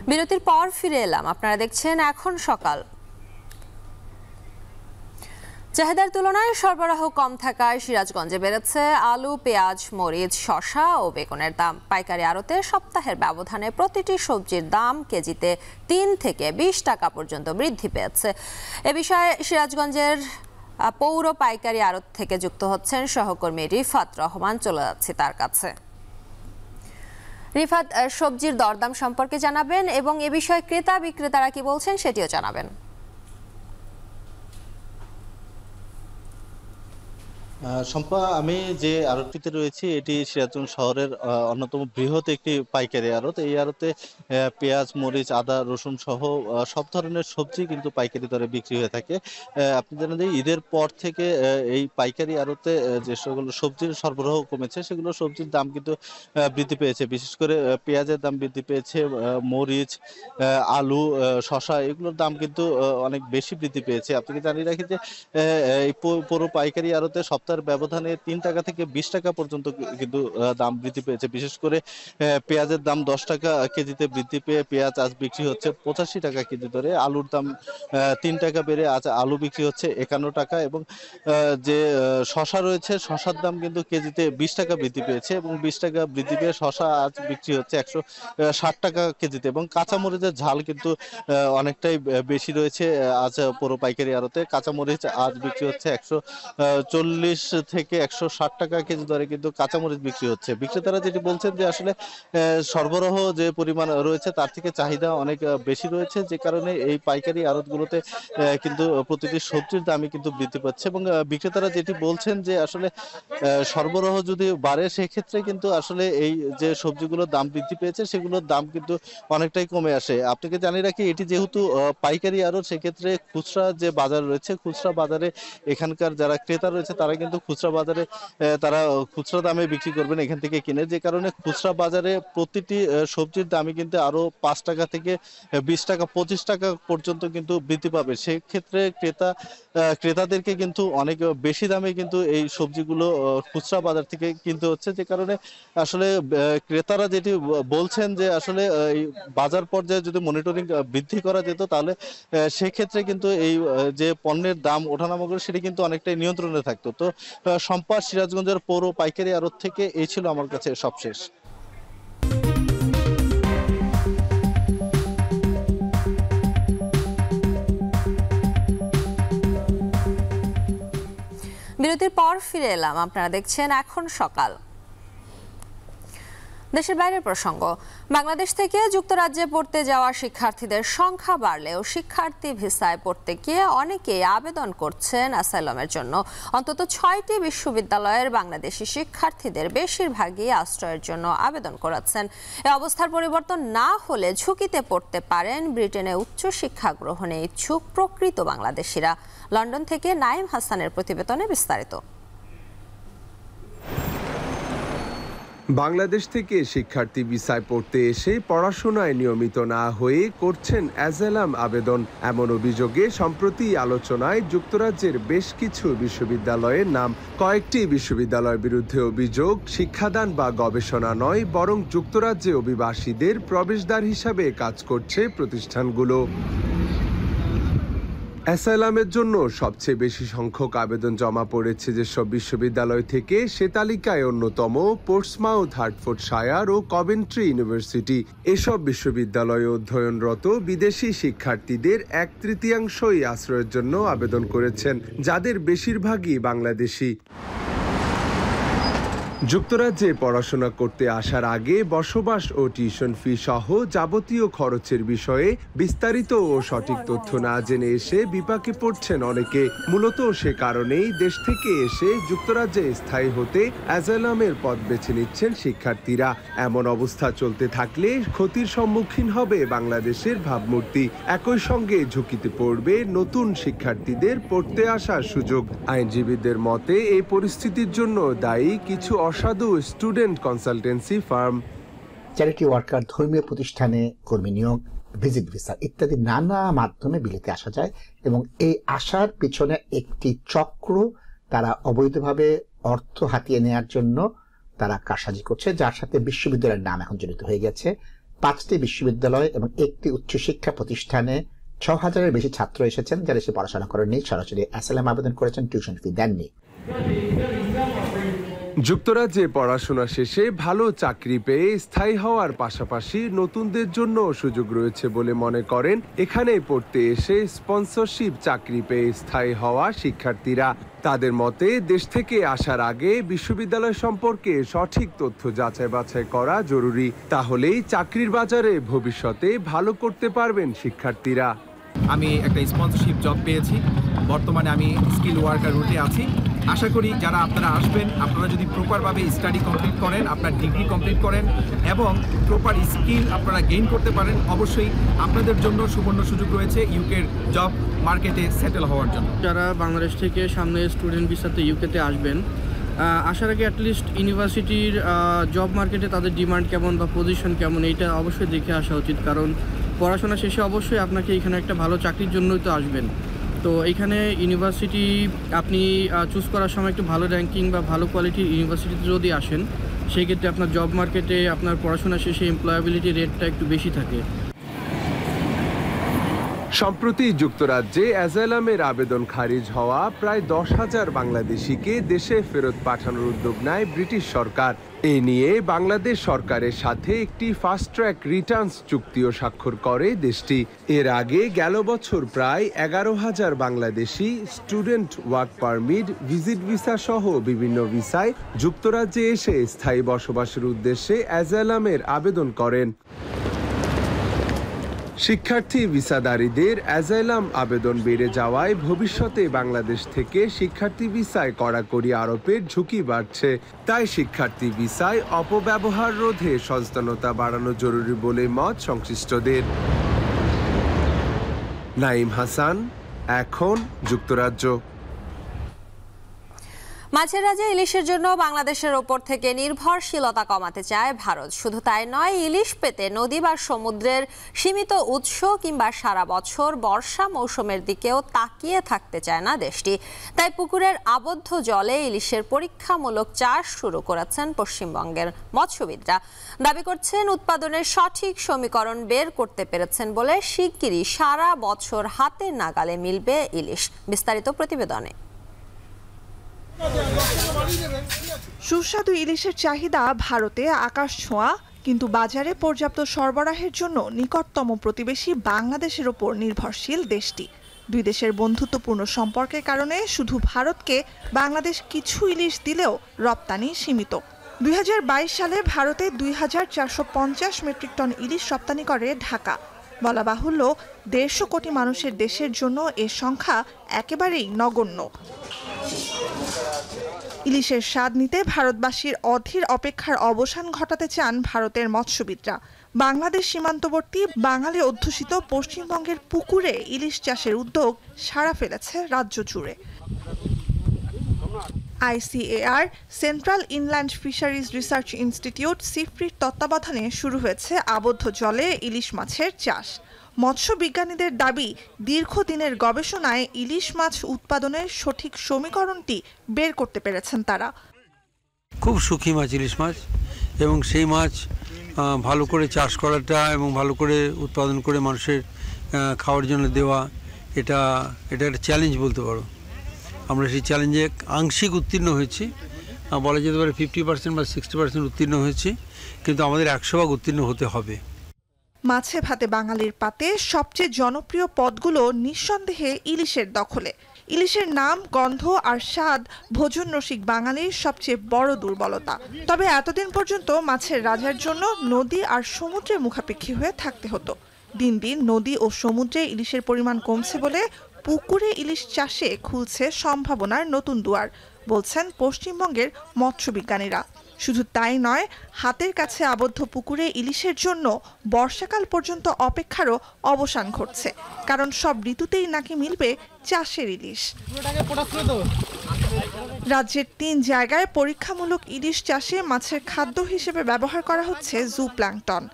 বিরতির পর ফিরে এলাম। আপনারা দেখছেন এখন সকাল। চাহিদার তুলনায় সরবরাহ কম থাকায় সিরাজগঞ্জে বেড়েছে আলু, পেঁয়াজ, মরিচ, শসা ও বেগুনের দাম। পাইকারি আড়তে সপ্তাহের ব্যবধানে প্রতিটি সবজির দাম কেজিতে 3 থেকে 20 টাকা পর্যন্ত বৃদ্ধি পেয়েছে। এ বিষয়ে সিরাজগঞ্জের পৌর পাইকারি আড়ত থেকে যুক্ত হচ্ছেন সহকর্মী রিফাত রহমান। চলে যাচ্ছি তার কাছে। রিফাত, সবজির দরদাম সম্পর্কে জানাবেন এবং এ বিষয়ে ক্রেতা বিক্রেতারা কি বলছেন সেটিও জানাবেন।
শম্পা, আমি যে আড়তটিতে রয়েছি এটি সিরাজগঞ্জ শহরের অন্যতম বৃহৎ একটি পাইকারি আড়ত। এই আড়তে পেঁয়াজ, মরিচ, আদা, রসুন সহ সব ধরনের সবজি কিন্তু পাইকারি দরে বিক্রি হয়ে থাকে। আপনি জানেন যে ঈদের পর থেকে এই পাইকারি আড়তে যে সকল সবজির সরবরাহ কমেছে, সেগুলো সবজির দাম কিন্তু বৃদ্ধি পেয়েছে। বিশেষ করে পেঁয়াজের দাম বৃদ্ধি পেয়েছে, মরিচ, আলু, শসা এগুলোর দাম কিন্তু অনেক বেশি বৃদ্ধি পেয়েছে। আপনাকে জানিয়ে রাখি যে এই পুরো পাইকারি আড়তে সপ্তাহের ব্যবধানে 3 টাকা থেকে 20 টাকা পর্যন্ত কিন্তু দাম বৃদ্ধি পেয়েছে। বিশেষ করে পেঁয়াজের দাম 10 টাকা কেজিতে বৃদ্ধি পেয়ে পেঁয়াজ আজ বিক্রি হচ্ছে 85 টাকা কেজি দরে। আলুর দাম 3 টাকা বেড়ে আজ আলু বিক্রি হচ্ছে 51 টাকা এবং যে শসা রয়েছে, শসার দাম কিন্তু কেজিতে 20 টাকা বৃদ্ধি পেয়েছে এবং 20 টাকা বৃদ্ধি পেয়ে শসা আজ বিক্রি হচ্ছে 160 টাকা কেজিতে। এবং কাঁচামরিচের ঝাল কিন্তু অনেকটাই বেশি রয়েছে আজ পুরো পাইকারি আড়তে। কাঁচামরিচ আজ বিক্রি হচ্ছে 140 থেকে 160 টাকা কেজি দরে কিন্তু কাঁচামরিচ বিক্রি হচ্ছে। বিক্রেতারা যেটি বলছেন যে আসলে সরবরাহ যে পরিমাণ রয়েছে তার থেকে চাহিদা অনেক বেশি রয়েছে, যে কারণে এই পাইকারি আড়তগুলোতে কিন্তু প্রতিটি সবজির দামই কিন্তু বৃদ্ধি পাচ্ছে। এবং বিক্রেতারা যেটি বলছেন যে আসলে সরবরাহ যদি বাড়ে সেক্ষেত্রে কিন্তু আসলে এই যে সবজিগুলোর দাম বৃদ্ধি পেয়েছে সেগুলোর দাম কিন্তু অনেকটাই কমে আসে। আপনাকে জানিয়ে রাখি এটি যেহেতু পাইকারি আড়ত, সেক্ষেত্রে খুচরা যে বাজার রয়েছে, খুচরা বাজারে এখানকার যারা ক্রেতা রয়েছে তারা কিন্তু খুচরা বাজারে তারা খুচরা দামে বিক্রি করবেন এখান থেকে কিনে, যে কারণে খুচরা বাজারে প্রতিটি সবজির দামই কিন্তু আরো 5 টাকা থেকে 20 টাকা 25 টাকা পর্যন্ত কিন্তু বৃদ্ধি পাবে। সেক্ষেত্রে ক্রেতাদেরকে কিন্তু অনেক বেশি দামে কিন্তু এই সবজিগুলো খুচরা বাজার থেকে কিনতে হচ্ছে, যে কারণে আসলে ক্রেতারা যেটি বলছেন যে আসলে এই বাজার পর্যায়ে যদি মনিটরিং বৃদ্ধি করা যেত তাহলে সেক্ষেত্রে কিন্তু এই যে পণ্যের দাম ওঠানামা করে সেটি কিন্তু অনেকটাই নিয়ন্ত্রণে থাকতো। তো সম্পা, সিরাজগঞ্জের পৌর পাইকারি আড়ত থেকে এই ছিল আমার কাছে সবশেষ।
বিরতির পর ফিরে এলাম, আপনারা দেখছেন এখন সকাল। দেশের বাইরের প্রসঙ্গ, বাংলাদেশ থেকে যুক্তরাজ্যে পড়তে যাওয়া শিক্ষার্থীদের সংখ্যা বাড়লেও শিক্ষার্থী ভিসায় পড়তে গিয়ে অনেকেই আবেদন করছেন অ্যাসাইলামের জন্য। অন্তত 6টি বিশ্ববিদ্যালয়ের বাংলাদেশি শিক্ষার্থীদের বেশিরভাগই আশ্রয়ের জন্য আবেদন করাচ্ছেন। এ অবস্থার পরিবর্তন না হলে ঝুঁকিতে পড়তে পারেন ব্রিটেনে উচ্চশিক্ষা গ্রহণে ইচ্ছুক প্রকৃত বাংলাদেশিরা। লন্ডন থেকে নাইম হাসানের প্রতিবেদনে বিস্তারিত।
বাংলাদেশ থেকে শিক্ষার্থী ভিসায় পড়তে এসে পড়াশোনায় নিয়মিত না হয়ে করছেন অ্যাসাইলাম আবেদন। এমন অভিযোগে সম্প্রতি আলোচনায় যুক্তরাজ্যের বেশ কিছু বিশ্ববিদ্যালয়ের নাম। কয়েকটি বিশ্ববিদ্যালয়ের বিরুদ্ধে অভিযোগ শিক্ষাদান বা গবেষণা নয়, বরং যুক্তরাজ্যে অভিবাসীদের প্রবেশদ্বার হিসাবে কাজ করছে প্রতিষ্ঠানগুলো। অ্যাসাইলামের জন্য সবচেয়ে বেশি সংখ্যক আবেদন জমা পড়েছে যেসব বিশ্ববিদ্যালয় থেকে সে তালিকায় অন্যতম পোর্টসমাউথ, হার্টফোর্ডশায়ার ও কভেন্ট্রি ইউনিভার্সিটি। এসব বিশ্ববিদ্যালয়ে অধ্যয়নরত বিদেশি শিক্ষার্থীদের 1/3 আশ্রয়ের জন্য আবেদন করেছেন, যাদের বেশিরভাগই বাংলাদেশি। যুক্তরাজ্যে পড়াশোনা করতে আসার আগে বসবাস ও টিউশন ফি সহ যাবতীয় খরচের বিষয়ে বিস্তারিত ও সঠিক তথ্য না জেনে এসে বিপাকে পড়ছেন অনেকে। মূলত সে কারণেই দেশ থেকে এসে যুক্তরাজ্যে স্থায়ী হতে অ্যাসাইলামের পথ বেছে নিচ্ছেন শিক্ষার্থীরা। এমন অবস্থা চলতে থাকলে ক্ষতির সম্মুখীন হবে বাংলাদেশের ভাবমূর্তি। একই সঙ্গে ঝুঁকিতে পড়বে নতুন শিক্ষার্থীদের পড়তে আসার সুযোগ। আইনজীবীদের মতে এই পরিস্থিতির জন্য দায়ী কিছু অসাধু student consultancy firm.
Charity worker, ধর্মীয় প্রতিষ্ঠানে কর্মী নিয়োগ, ভিজিট ভিসা ইত্যাদি নানা মাধ্যমে বিলেতে আসা যায় এবং এই আসার পিছনে একটি চক্র, তারা অবৈধভাবে অর্থ হাতিয়ে নেওয়ার জন্য তারা কারসাজি করছে, যার সাথে বিশ্ববিদ্যালয়ের নাম এখন জড়িত হয়ে গেছে। 5টি বিশ্ববিদ্যালয় এবং একটি উচ্চশিক্ষা প্রতিষ্ঠানে 6000-এর বেশি ছাত্র এসেছেন, যারা এসে পড়াশোনা করেননি, সরাসরি অ্যাসাইলাম আবেদন করেছেন, টিউশন ফি দেননি।
যুক্তরাজ্যে পড়াশোনা শেষে ভালো চাকরি পেয়ে স্থায়ী হওয়ার পাশাপাশি নতুনদের জন্য সুযোগ রয়েছে বলে মনে করেন এখানে পড়তে এসে স্পন্সরশিপ চাকরি পেয়ে স্থায়ী হওয়া শিক্ষার্থীরা। তাদের মতে দেশ থেকে আসার আগে বিশ্ববিদ্যালয় সম্পর্কে সঠিক তথ্য যাচাই বাছাই করা জরুরি, তাহলেই চাকরির বাজারে ভবিষ্যতে ভালো করতে পারবেন শিক্ষার্থীরা।
আমি একটা স্পন্সরশিপ জব পেয়েছি। বর্তমানে আমি স্কিল ওয়ার্কার রুটে আছি। আশা করি যারা আপনারা আসবেন, আপনারা যদি প্রপারভাবে স্টাডি কমপ্লিট করেন, আপনার ডিগ্রি কমপ্লিট করেন এবং প্রপার স্কিল আপনারা গেইন করতে পারেন, অবশ্যই আপনাদের জন্য সুবর্ণ সুযোগ রয়েছে ইউকের জব মার্কেটে সেটেল হওয়ার জন্য।
যারা বাংলাদেশ থেকে সামনে স্টুডেন্ট ভিসাতে ইউকেতে আসবেন, আসার আগে অ্যাটলিস্ট ইউনিভার্সিটির জব মার্কেটে তাদের ডিমান্ড কেমন বা পজিশন কেমন এইটা অবশ্যই দেখে আসা উচিত। কারণ পড়াশোনা শেষে অবশ্যই আপনাকে এখানে একটা ভালো চাকরির জন্যই তো আসবেন। তো এখানে ইউনিভার্সিটি আপনি চুজ করার সময় একটু ভালো র্যাঙ্কিং বা ভালো কোয়ালিটির ইউনিভার্সিটিতে যদি আসেন, সেই ক্ষেত্রে আপনার জব মার্কেটে আপনার পড়াশোনা শেষে এমপ্লয়াবিলিটি রেটটা একটু বেশি থাকে।
সম্প্রতি যুক্তরাজ্যে অ্যাজাইলামের আবেদন খারিজ হওয়া প্রায় 10,000 বাংলাদেশিকে দেশে ফেরত পাঠানোর উদ্যোগ নেয় ব্রিটিশ সরকার। এ নিয়ে বাংলাদেশ সরকারের সাথে একটি ফাস্ট ট্র্যাক রিটার্নস চুক্তিও স্বাক্ষর করে দেশটি। এর আগে গেল বছর প্রায় 11,000 Bangladeshi student work permit, visit visa সহ বিভিন্ন ভিসায় যুক্তরাজ্যে এসে স্থায়ী বসবাসের উদ্দেশ্যে অ্যাজাইলামের আবেদন করেন। শিক্ষার্থী ভিসাধারীদের অ্যাজাইলাম আবেদন বেড়ে যাওয়ায় ভবিষ্যতে বাংলাদেশ থেকে শিক্ষার্থী ভিসায় কড়াকড়ি আরোপের ঝুঁকি বাড়ছে। তাই শিক্ষার্থী ভিসায় অপব্যবহার রোধে সচেতনতা বাড়ানো জরুরি বলে মত সংশ্লিষ্টদের। নাইম হাসান, এখন যুক্তরাজ্য।
মাছের রাজা ইলিশের জন্য বাংলাদেশের ওপর থেকে নির্ভরশীলতা কমাতে চায় ভারত। শুধু তাই নয়, ইলিশ পেতে নদী বা সমুদ্রের সীমিত উৎস কিংবা সারা বছর বর্ষা মৌসুমের দিকেও তাকিয়ে থাকতে চায় না দেশটি। তাই পুকুরের আবদ্ধ জলে ইলিশের পরীক্ষামূলক চাষ শুরু করেছেন পশ্চিমবঙ্গের মৎস্যবিদরা। দাবি করছেন উৎপাদনের সঠিক সমীকরণ বের করতে পেরেছেন বলে শিগগিরই সারা বছর হাতের নাগালে মিলবে ইলিশ। বিস্তারিত প্রতিবেদনে।
সুস্বাদু ইলিশের চাহিদা ভারতে আকাশ ছোঁয়া, কিন্তু বাজারে পর্যাপ্ত সরবরাহের জন্য নিকটতম প্রতিবেশী বাংলাদেশের ওপর নির্ভরশীল দেশটি। দুই দেশের বন্ধুত্বপূর্ণ সম্পর্কের কারণে শুধু ভারতকে বাংলাদেশ কিছু ইলিশ দিলেও রপ্তানি সীমিত। 2022 সালে ভারতে 2,450 মেট্রিক টন ইলিশ রপ্তানি করে ঢাকা। বলা বাহুল্য, 150 কোটি মানুষের দেশের জন্য এ সংখ্যা একেবারেই নগণ্য। ইলিশের স্বাদ নিতে ভারতবাসীর অধীর অপেক্ষার অবসান ঘটাতে চান ভারতের মৎস্যবিদরা। বাংলাদেশ সীমান্তবর্তী বাঙালি অধ্যুষিত পশ্চিমবঙ্গের পুকুরে ইলিশ চাষের উদ্যোগ সাড়া ফেলেছে রাজ্য জুড়ে। ICAR central inland fisheries research institute সিফ্রির তত্ত্বাবধানে শুরু হয়েছে আবদ্ধ জলে ইলিশ মাছের চাষ। মৎস্য বিজ্ঞানীদের দাবি, দীর্ঘদিনের গবেষণায় ইলিশ মাছ উৎপাদনের সঠিক সমীকরণটি বের করতে পেরেছেন তারা।
খুব সুখী মাছ ইলিশ মাছ, এবং সেই মাছ ভালো করে চাষ করাটা এবং ভালো করে উৎপাদন করে মানুষের খাওয়ার জন্য দেওয়া, এটা একটা চ্যালেঞ্জ বলতে পারো। আমরা সেই চ্যালেঞ্জে আংশিক উত্তীর্ণ হয়েছি, বলা যেতে পারে 50% বা 60% উত্তীর্ণ হয়েছি, কিন্তু আমাদের 100% উত্তীর্ণ হতে হবে।
মাছে ভাতে বাঙালির পাতে সবচেয়ে জনপ্রিয় পদগুলো নিঃসন্দেহে ইলিশের দখলে। ইলিশের নাম, গন্ধ আর স্বাদ ভোজন রসিক বাঙালির সবচেয়ে বড় দুর্বলতা। তবে এতদিন পর্যন্ত মাছের রাজার জন্য নদী আর সমুদ্রের মুখাপেক্ষী হয়ে থাকতে হতো। দিন দিন নদী ও সমুদ্রে ইলিশের পরিমাণ কমছে বলে পুকুরে ইলিশ চাষে খুলছে সম্ভাবনার নতুন দুয়ার, বলছেন পশ্চিমবঙ্গের মৎস্যবিজ্ঞানীরা। শুধু তাই নয়, হাতের কাছে আবদ্ধ পুকুরে ইলিশের জন্য বর্ষাকাল পর্যন্ত অপেক্ষারও অবসান ঘটছে, কারণ সব ঋতুতেই নাকি মিলবে চাষের ইলিশ। রাজ্যের 3 জায়গায় পরীক্ষামূলক ইলিশ চাষে মাছের খাদ্য হিসেবে ব্যবহার করা হচ্ছে জু প্ল্যাঙ্কটন।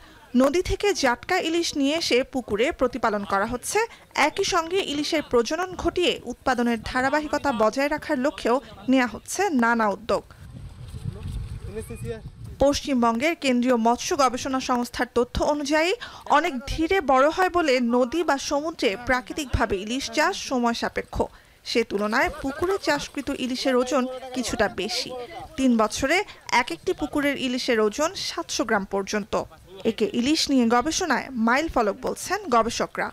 নদী থেকে জাটকা ইলিশ নিয়ে এসে পুকুরে প্রতিপালন করা হচ্ছে। একই সঙ্গে ইলিশের প্রজনন ঘটিয়ে উৎপাদনের ধারাবাহিকতা বজায় রাখার লক্ষ্যেও নেওয়া হচ্ছে নানা উদ্যোগ। পশ্চিমবঙ্গের কেন্দ্রীয় মৎস্য গবেষণা সংস্থার তথ্য অনুযায়ী অনেক ধীরে বড় হয় বলে নদী বা সমুদ্রে প্রাকৃতিকভাবে ইলিশ চাষ সময় সাপেক্ষ। সে তুলনায় পুকুরে চাষকৃত ইলিশের ওজন কিছুটা বেশি। 3 বছরে একটি পুকুরের ইলিশের ওজন 700 গ্রাম পর্যন্ত। একে ইলিশ নিয়ে গবেষণায় মাইল ফলক বলছেন গবেষকরা।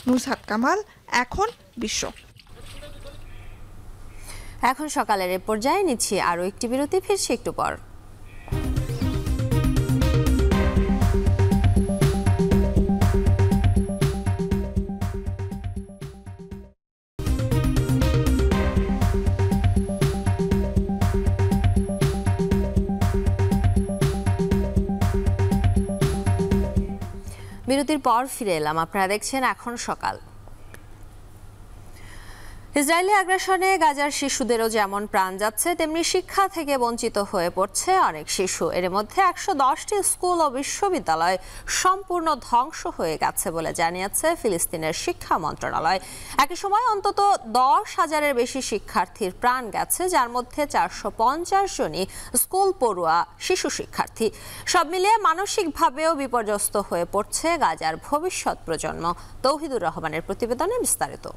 নুসহাত কামাল, এখন বিশ্ব।
এখন সকালের এ পর্যায়ে নিচ্ছি আরও একটি বিরতি, ফিরছি একটু পর। বিরতির পর ফিরে এলাম, আপনারা দেখছেন এখন সকাল। ইসরায়েলি আগ্রাসনে গাজার শিশুদেরও যেমন প্রাণ যাচ্ছে, তেমনি শিক্ষা থেকে বঞ্চিত হয়ে পড়ছে অনেক শিশু। এর মধ্যে 110টি স্কুল ও বিশ্ববিদ্যালয় সম্পূর্ণ ধ্বংস হয়ে গেছে বলে জানিয়েছে ফিলিস্তিনের শিক্ষা মন্ত্রণালয়। একই সময় অন্তত 10,000-এর বেশি শিক্ষার্থীর প্রাণ গেছে, যার মধ্যে 450 জনই স্কুল পড়ুয়া শিশু শিক্ষার্থী। সব মিলিয়ে মানসিকভাবেও বিপর্যস্ত হয়ে পড়ছে গাজার ভবিষ্যৎ প্রজন্ম। তৌহিদুর রহমানের প্রতিবেদনে বিস্তারিত।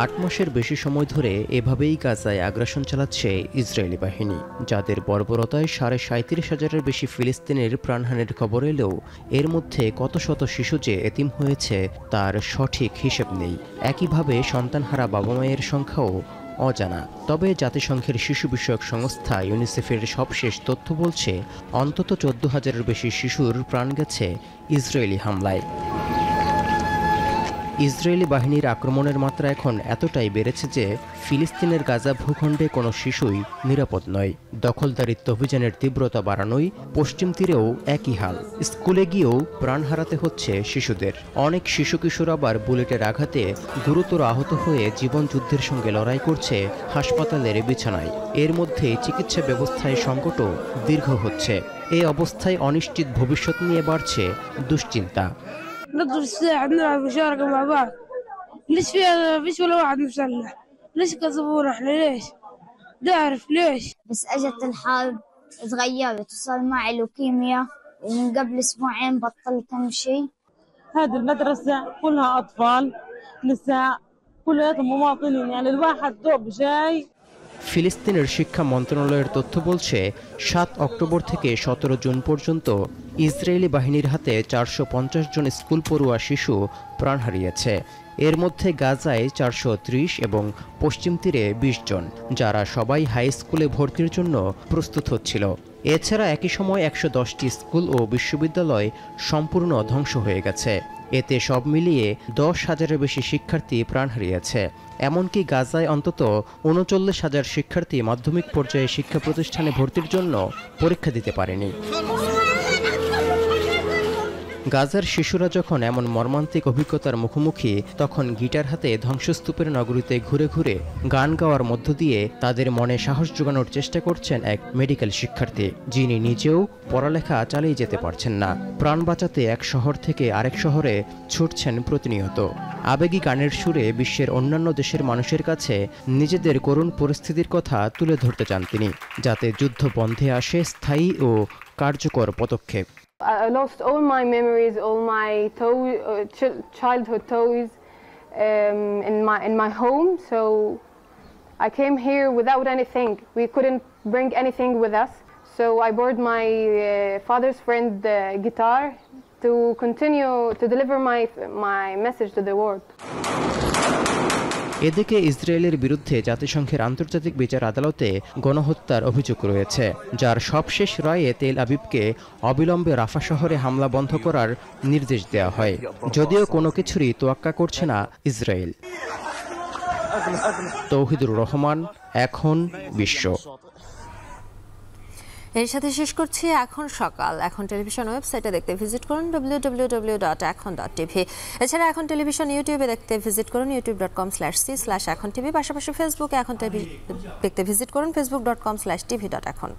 8 মাসের বেশি সময় ধরে এভাবেই গাজায় আগ্রাসন চালাচ্ছে ইসরায়েলি বাহিনী, যাদের বর্বরতায় 37,500-এর বেশি ফিলিস্তিনের প্রাণহানির খবর এলেও এর মধ্যে কত শত শিশু যে এতিম হয়েছে তার সঠিক হিসেব নেই। একইভাবে সন্তানহারা বাবা মায়ের সংখ্যাও অজানা। তবে জাতিসংঘের শিশু বিষয়ক সংস্থা ইউনিসেফের সবশেষ তথ্য বলছে অন্তত 14,000-এর বেশি শিশুর প্রাণ গেছে ইসরায়েলি হামলায়। ইসরায়েলি বাহিনীর আক্রমণের মাত্রা এখন এতটাই বেড়েছে যে ফিলিস্তিনের গাজা ভূখণ্ডে কোনো শিশুই নিরাপদ নয়। দখলদারিত্ব অভিযানের তীব্রতা বাড়ানোয় পশ্চিম তীরেও একই হাল। স্কুলে গিয়েও প্রাণ হারাতে হচ্ছে শিশুদের। অনেক শিশু কিশোর আবার বুলেটের আঘাতে গুরুতর আহত হয়ে জীবন যুদ্ধের সঙ্গে লড়াই করছে হাসপাতালের বিছানায়। এর মধ্যে চিকিৎসা ব্যবস্থায় সংকটও দীর্ঘ হচ্ছে। এই অবস্থায় অনিশ্চিত ভবিষ্যৎ নিয়ে বাড়ছে দুশ্চিন্তা।
ندرس الساعة نلعب مشاركة مع بعض. ليش فيش ولا واحد مسلح؟ ليش كذبونا احنا ليش؟ بدي أعرف ليش؟
بس أجت الحرب تغيرت وصار معي لوكيميا ومن قبل أسبوعين بطلت أمشي.
هذه المدرسة كلها أطفال نساء كلياتهم مواطنين يعني الواحد دوب جاي.
ফিলিস্তিনের শিক্ষা মন্ত্রণালয়ের তথ্য বলছে 7 অক্টোবর থেকে 17 জুন পর্যন্ত ইসরায়েলি বাহিনীর হাতে 450 জন স্কুল পড়ুয়া শিশু প্রাণ হারিয়েছে। এর মধ্যে গাজায় 430 এবং পশ্চিম তীরে 20 জন, যারা সবাই হাই স্কুলে ভর্তির জন্য প্রস্তুত হচ্ছিল। এছাড়া একই সময় 110টি স্কুল ও বিশ্ববিদ্যালয় সম্পূর্ণ ধ্বংস হয়ে গেছে। এতে সব মিলিয়ে 10,000-এর বেশি শিক্ষার্থী প্রাণ হারিয়েছে। এমনকি গাজায় অন্তত 39,000 শিক্ষার্থী মাধ্যমিক পর্যায়ে শিক্ষা প্রতিষ্ঠানে ভর্তির জন্য পরীক্ষা দিতে পারেনি। গাজার শিশুরা যখন এমন মর্মান্তিক অভিজ্ঞতার মুখোমুখি, তখন গিটার হাতে ধ্বংসস্তূপের নগরীতে ঘুরে ঘুরে গান গাওয়ার মধ্য দিয়ে তাদের মনে সাহস জোগানোর চেষ্টা করছেন এক মেডিকেল শিক্ষার্থী, যিনি নিজেও পড়ালেখা চালিয়ে যেতে পারছেন না। প্রাণ বাঁচাতে এক শহর থেকে আরেক শহরে ছুটছেন প্রতিনিয়ত। আবেগী গানের সুরে বিশ্বের অন্যান্য দেশের মানুষের কাছে নিজেদের করুণ পরিস্থিতির কথা তুলে ধরতে চান তিনি, যাতে যুদ্ধ বন্ধে আসে স্থায়ী ও কার্যকর পদক্ষেপ।
I lost all my memories, all my childhood toys in my home. So I came here without anything. We couldn't bring anything with us. So I borrowed my father's friend guitar to continue to deliver my message to the world.
এদিকে ইসরায়েলের বিরুদ্ধে জাতিসংঘের আন্তর্জাতিক বিচার আদালতে গণহত্যার অভিযোগ রয়েছে, যার সবশেষ রায়ে তেল আবিবকে অবিলম্বে রাফা শহরে হামলা বন্ধ করার নির্দেশ দেওয়া হয়। যদিও কোনো কিছুরই তোয়াক্কা করছে না ইসরায়েল। তৌহিদুর রহমান, এখন বিশ্ব।
এর সাথে শেষ করছি এখন সকাল। এখন টেলিভিশন ওয়েবসাইটে দেখতে ভিজিট করুন www.ekhon.tv। এছাড়া এখন টেলিভিশন ইউটিউবে দেখতে ভিজিট করুন youtube.com/c/ekhon tv। পাশাপাশি ফেসবুকে এখন টিভি দেখতে ভিজিট করুন facebook.com/tv.ekhon।